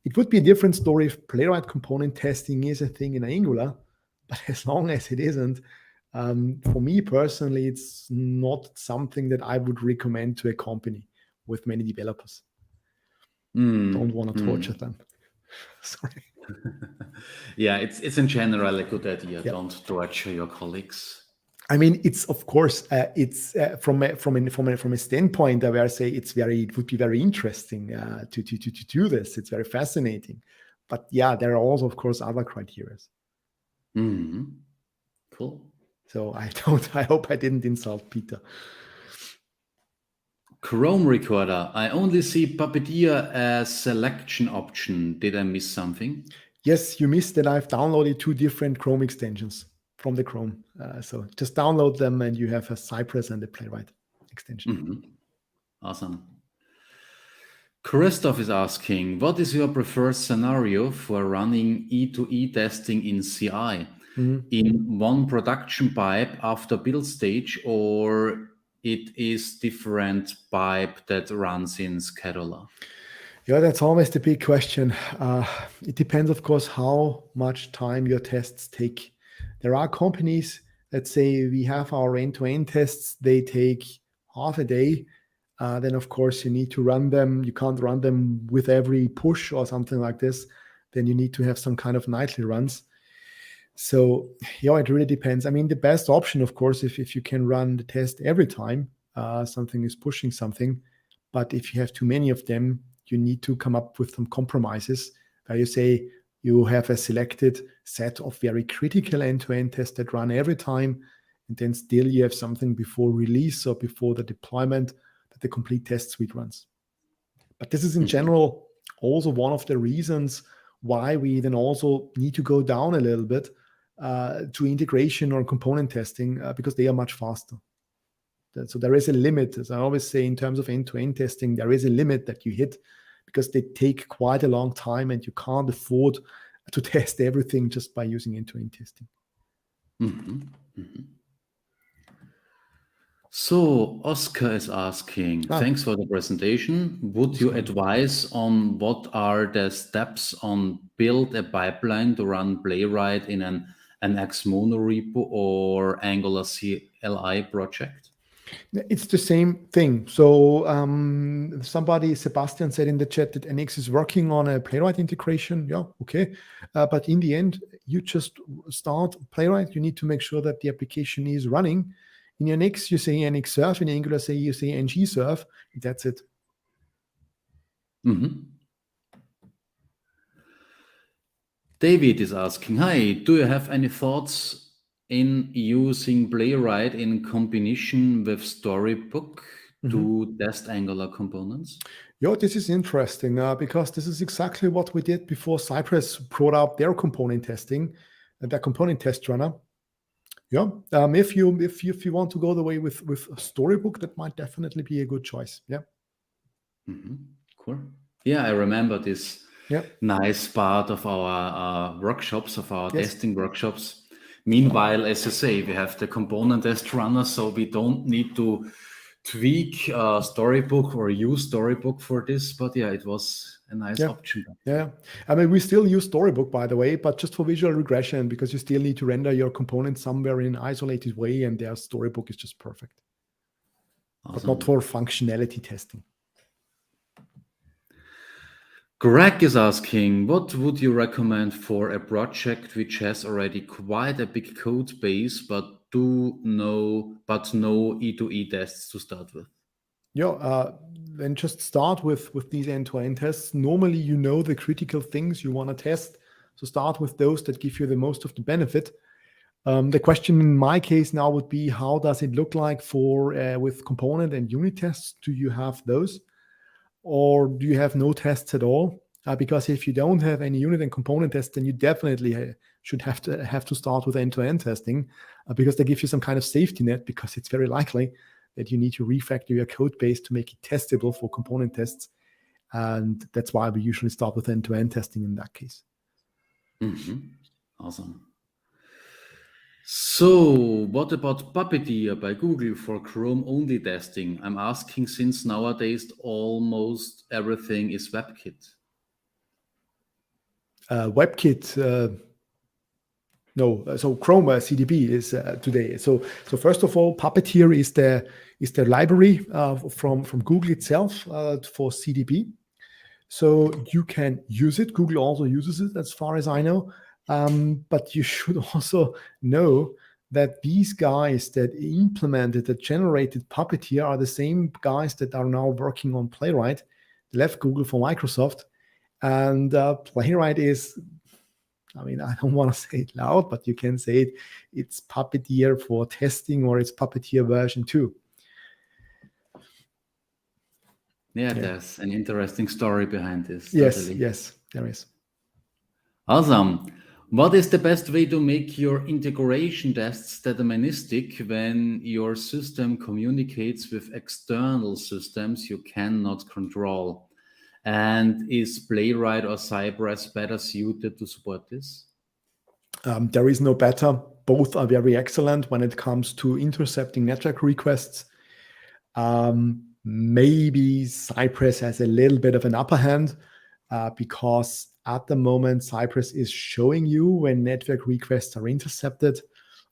It would be a different story if Playwright component testing is a thing in Angular, but as long as it isn't, for me personally, it's not something that I would recommend to a company with many developers. Don't want to torture them. Sorry. Yeah, it's in general a good idea. Yeah. Don't torture your colleagues. I mean, it's of course, it's from a standpoint where I say it would be very interesting to do this. It's very fascinating, but yeah, there are also of course other criteria. Cool. So I hope I didn't insult Peter. Chrome recorder. I only see Puppeteer as selection option. Did I miss something? Yes, you missed that. I've downloaded 2 different Chrome extensions from the Chrome. So just download them and you have a Cypress and a Playwright extension. Awesome. Christoph is asking, what is your preferred scenario for running E2E testing in CI? In one production pipe after build stage, or it is different pipe that runs in scheduler? Yeah, that's always the big question. It depends, of course, how much time your tests take. There are companies that say we have our end-to-end tests, they take half a day. Then, of course, you need to run them. You can't run them with every push or something like this. Then you need to have some kind of nightly runs. So, yeah, it really depends. I mean, the best option, of course, if you can run the test every time something is pushing something. But if you have too many of them, you need to come up with some compromises where you say, you have a selected set of very critical end-to-end tests that run every time, and then still you have something before release or before the deployment that the complete test suite runs. But this is in general also one of the reasons why we then also need to go down a little bit to integration or component testing because they are much faster. So there is a limit, as I always say, in terms of end-to-end testing, there is a limit that you hit because they take quite a long time and you can't afford to test everything just by using end-to-end testing. So Oscar is asking, thanks for the presentation. Would you advise on what are the steps on build a pipeline to run Playwright in an Xmono repo or Angular CLI project? It's the same thing. So somebody, Sebastian, said in the chat that NX is working on a Playwright integration. Yeah, okay. But in the end, you just start Playwright. You need to make sure that the application is running. In NX, you say NX serve. In Angular, you say ng serve. That's it. David is asking, hi, do you have any thoughts in using Playwright in combination with Storybook to test Angular components? Yeah, this is interesting because this is exactly what we did before Cypress brought out their component testing, their component test runner. Yeah, if you want to go the way with Storybook, that might definitely be a good choice. Yeah. Cool. Yeah, I remember this nice part of our workshops, of our testing workshops. Meanwhile, as you say, we have the component test runner, so we don't need to tweak Storybook or use Storybook for this. But yeah, it was a nice option. Yeah, I mean, we still use Storybook, by the way, but just for visual regression, because you still need to render your component somewhere in an isolated way, and their Storybook is just perfect. But not for functionality testing. Greg is asking, what would you recommend for a project which has already quite a big code base, but no E2E tests to start with? Yeah, then just start with these end-to-end tests. Normally, you know the critical things you want to test. So start with those that give you the most of the benefit. The question in my case now would be, how does it look like with component and unit tests? Do you have those? Or do you have no tests at all? Because if you don't have any unit and component tests, then you definitely should have to start with end-to-end testing because they give you some kind of safety net, because it's very likely that you need to refactor your code base to make it testable for component tests. And that's why we usually start with end-to-end testing in that case. Awesome. So what about Puppeteer by Google for Chrome-only testing? I'm asking since nowadays almost everything is WebKit. WebKit, no. So Chrome CDB is today. So first of all, Puppeteer is the library from Google itself for CDB. So you can use it. Google also uses it, as far as I know. But you should also know that these guys that generated Puppeteer are the same guys that are now working on Playwright. They left Google for Microsoft. And Playwright is, I mean, I don't want to say it loud, but you can say it. It's Puppeteer for testing, or it's Puppeteer version 2. Yeah, there's an interesting story behind this. Yes, totally. yes, there is. Awesome. What is the best way to make your integration tests deterministic when your system communicates with external systems you cannot control? And is Playwright or Cypress better suited to support this? There is no better. Both are very excellent when it comes to intercepting network requests. Maybe Cypress has a little bit of an upper hand because at the moment, Cypress is showing you when network requests are intercepted.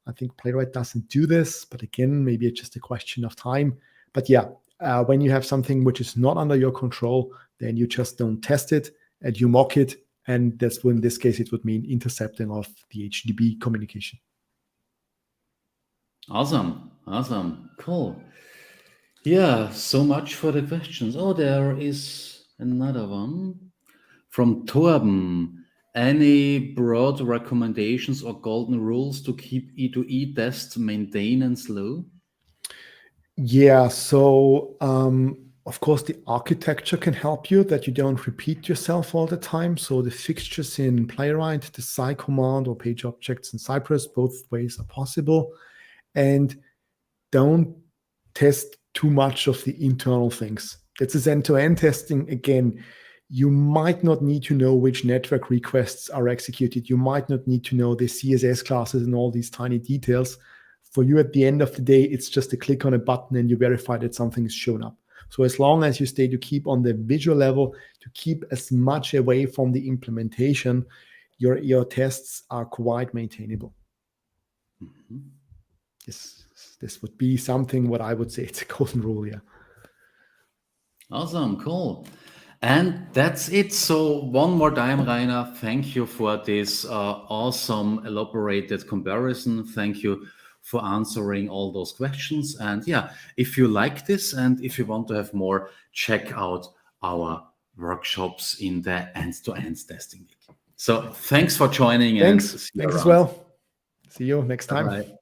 I think Playwright doesn't do this, but again, maybe it's just a question of time. But yeah, when you have something which is not under your control, then you just don't test it and you mock it. And that's when, in this case, it would mean intercepting of the HTTP communication. Awesome. Awesome. Cool. Yeah, so much for the questions. Oh, there is another one from Torben. Any broad recommendations or golden rules to keep E2E tests maintenance low? Yeah, so of course the architecture can help you, that you don't repeat yourself all the time. So the fixtures in Playwright, the Cy command or page objects in Cypress, both ways are possible. And don't test too much of the internal things. This is end-to-end testing. Again, you might not need to know which network requests are executed. You might not need to know the CSS classes and all these tiny details. For you, at the end of the day, it's just a click on a button and you verify that something is shown up. So as long as you stay to keep on the visual level, to keep as much away from the implementation, your tests are quite maintainable. Mm-hmm. This would be something what I would say it's a golden rule, yeah. Awesome, cool. And that's it. So one more time, Rainer, thank you for this awesome elaborated comparison. Thank you for answering all those questions. And yeah, if you like this and if you want to have more, check out our workshops in the end-to-end testing week. So thanks for joining. Thanks. And see you Thanks as around. well. See you next time. Bye-bye.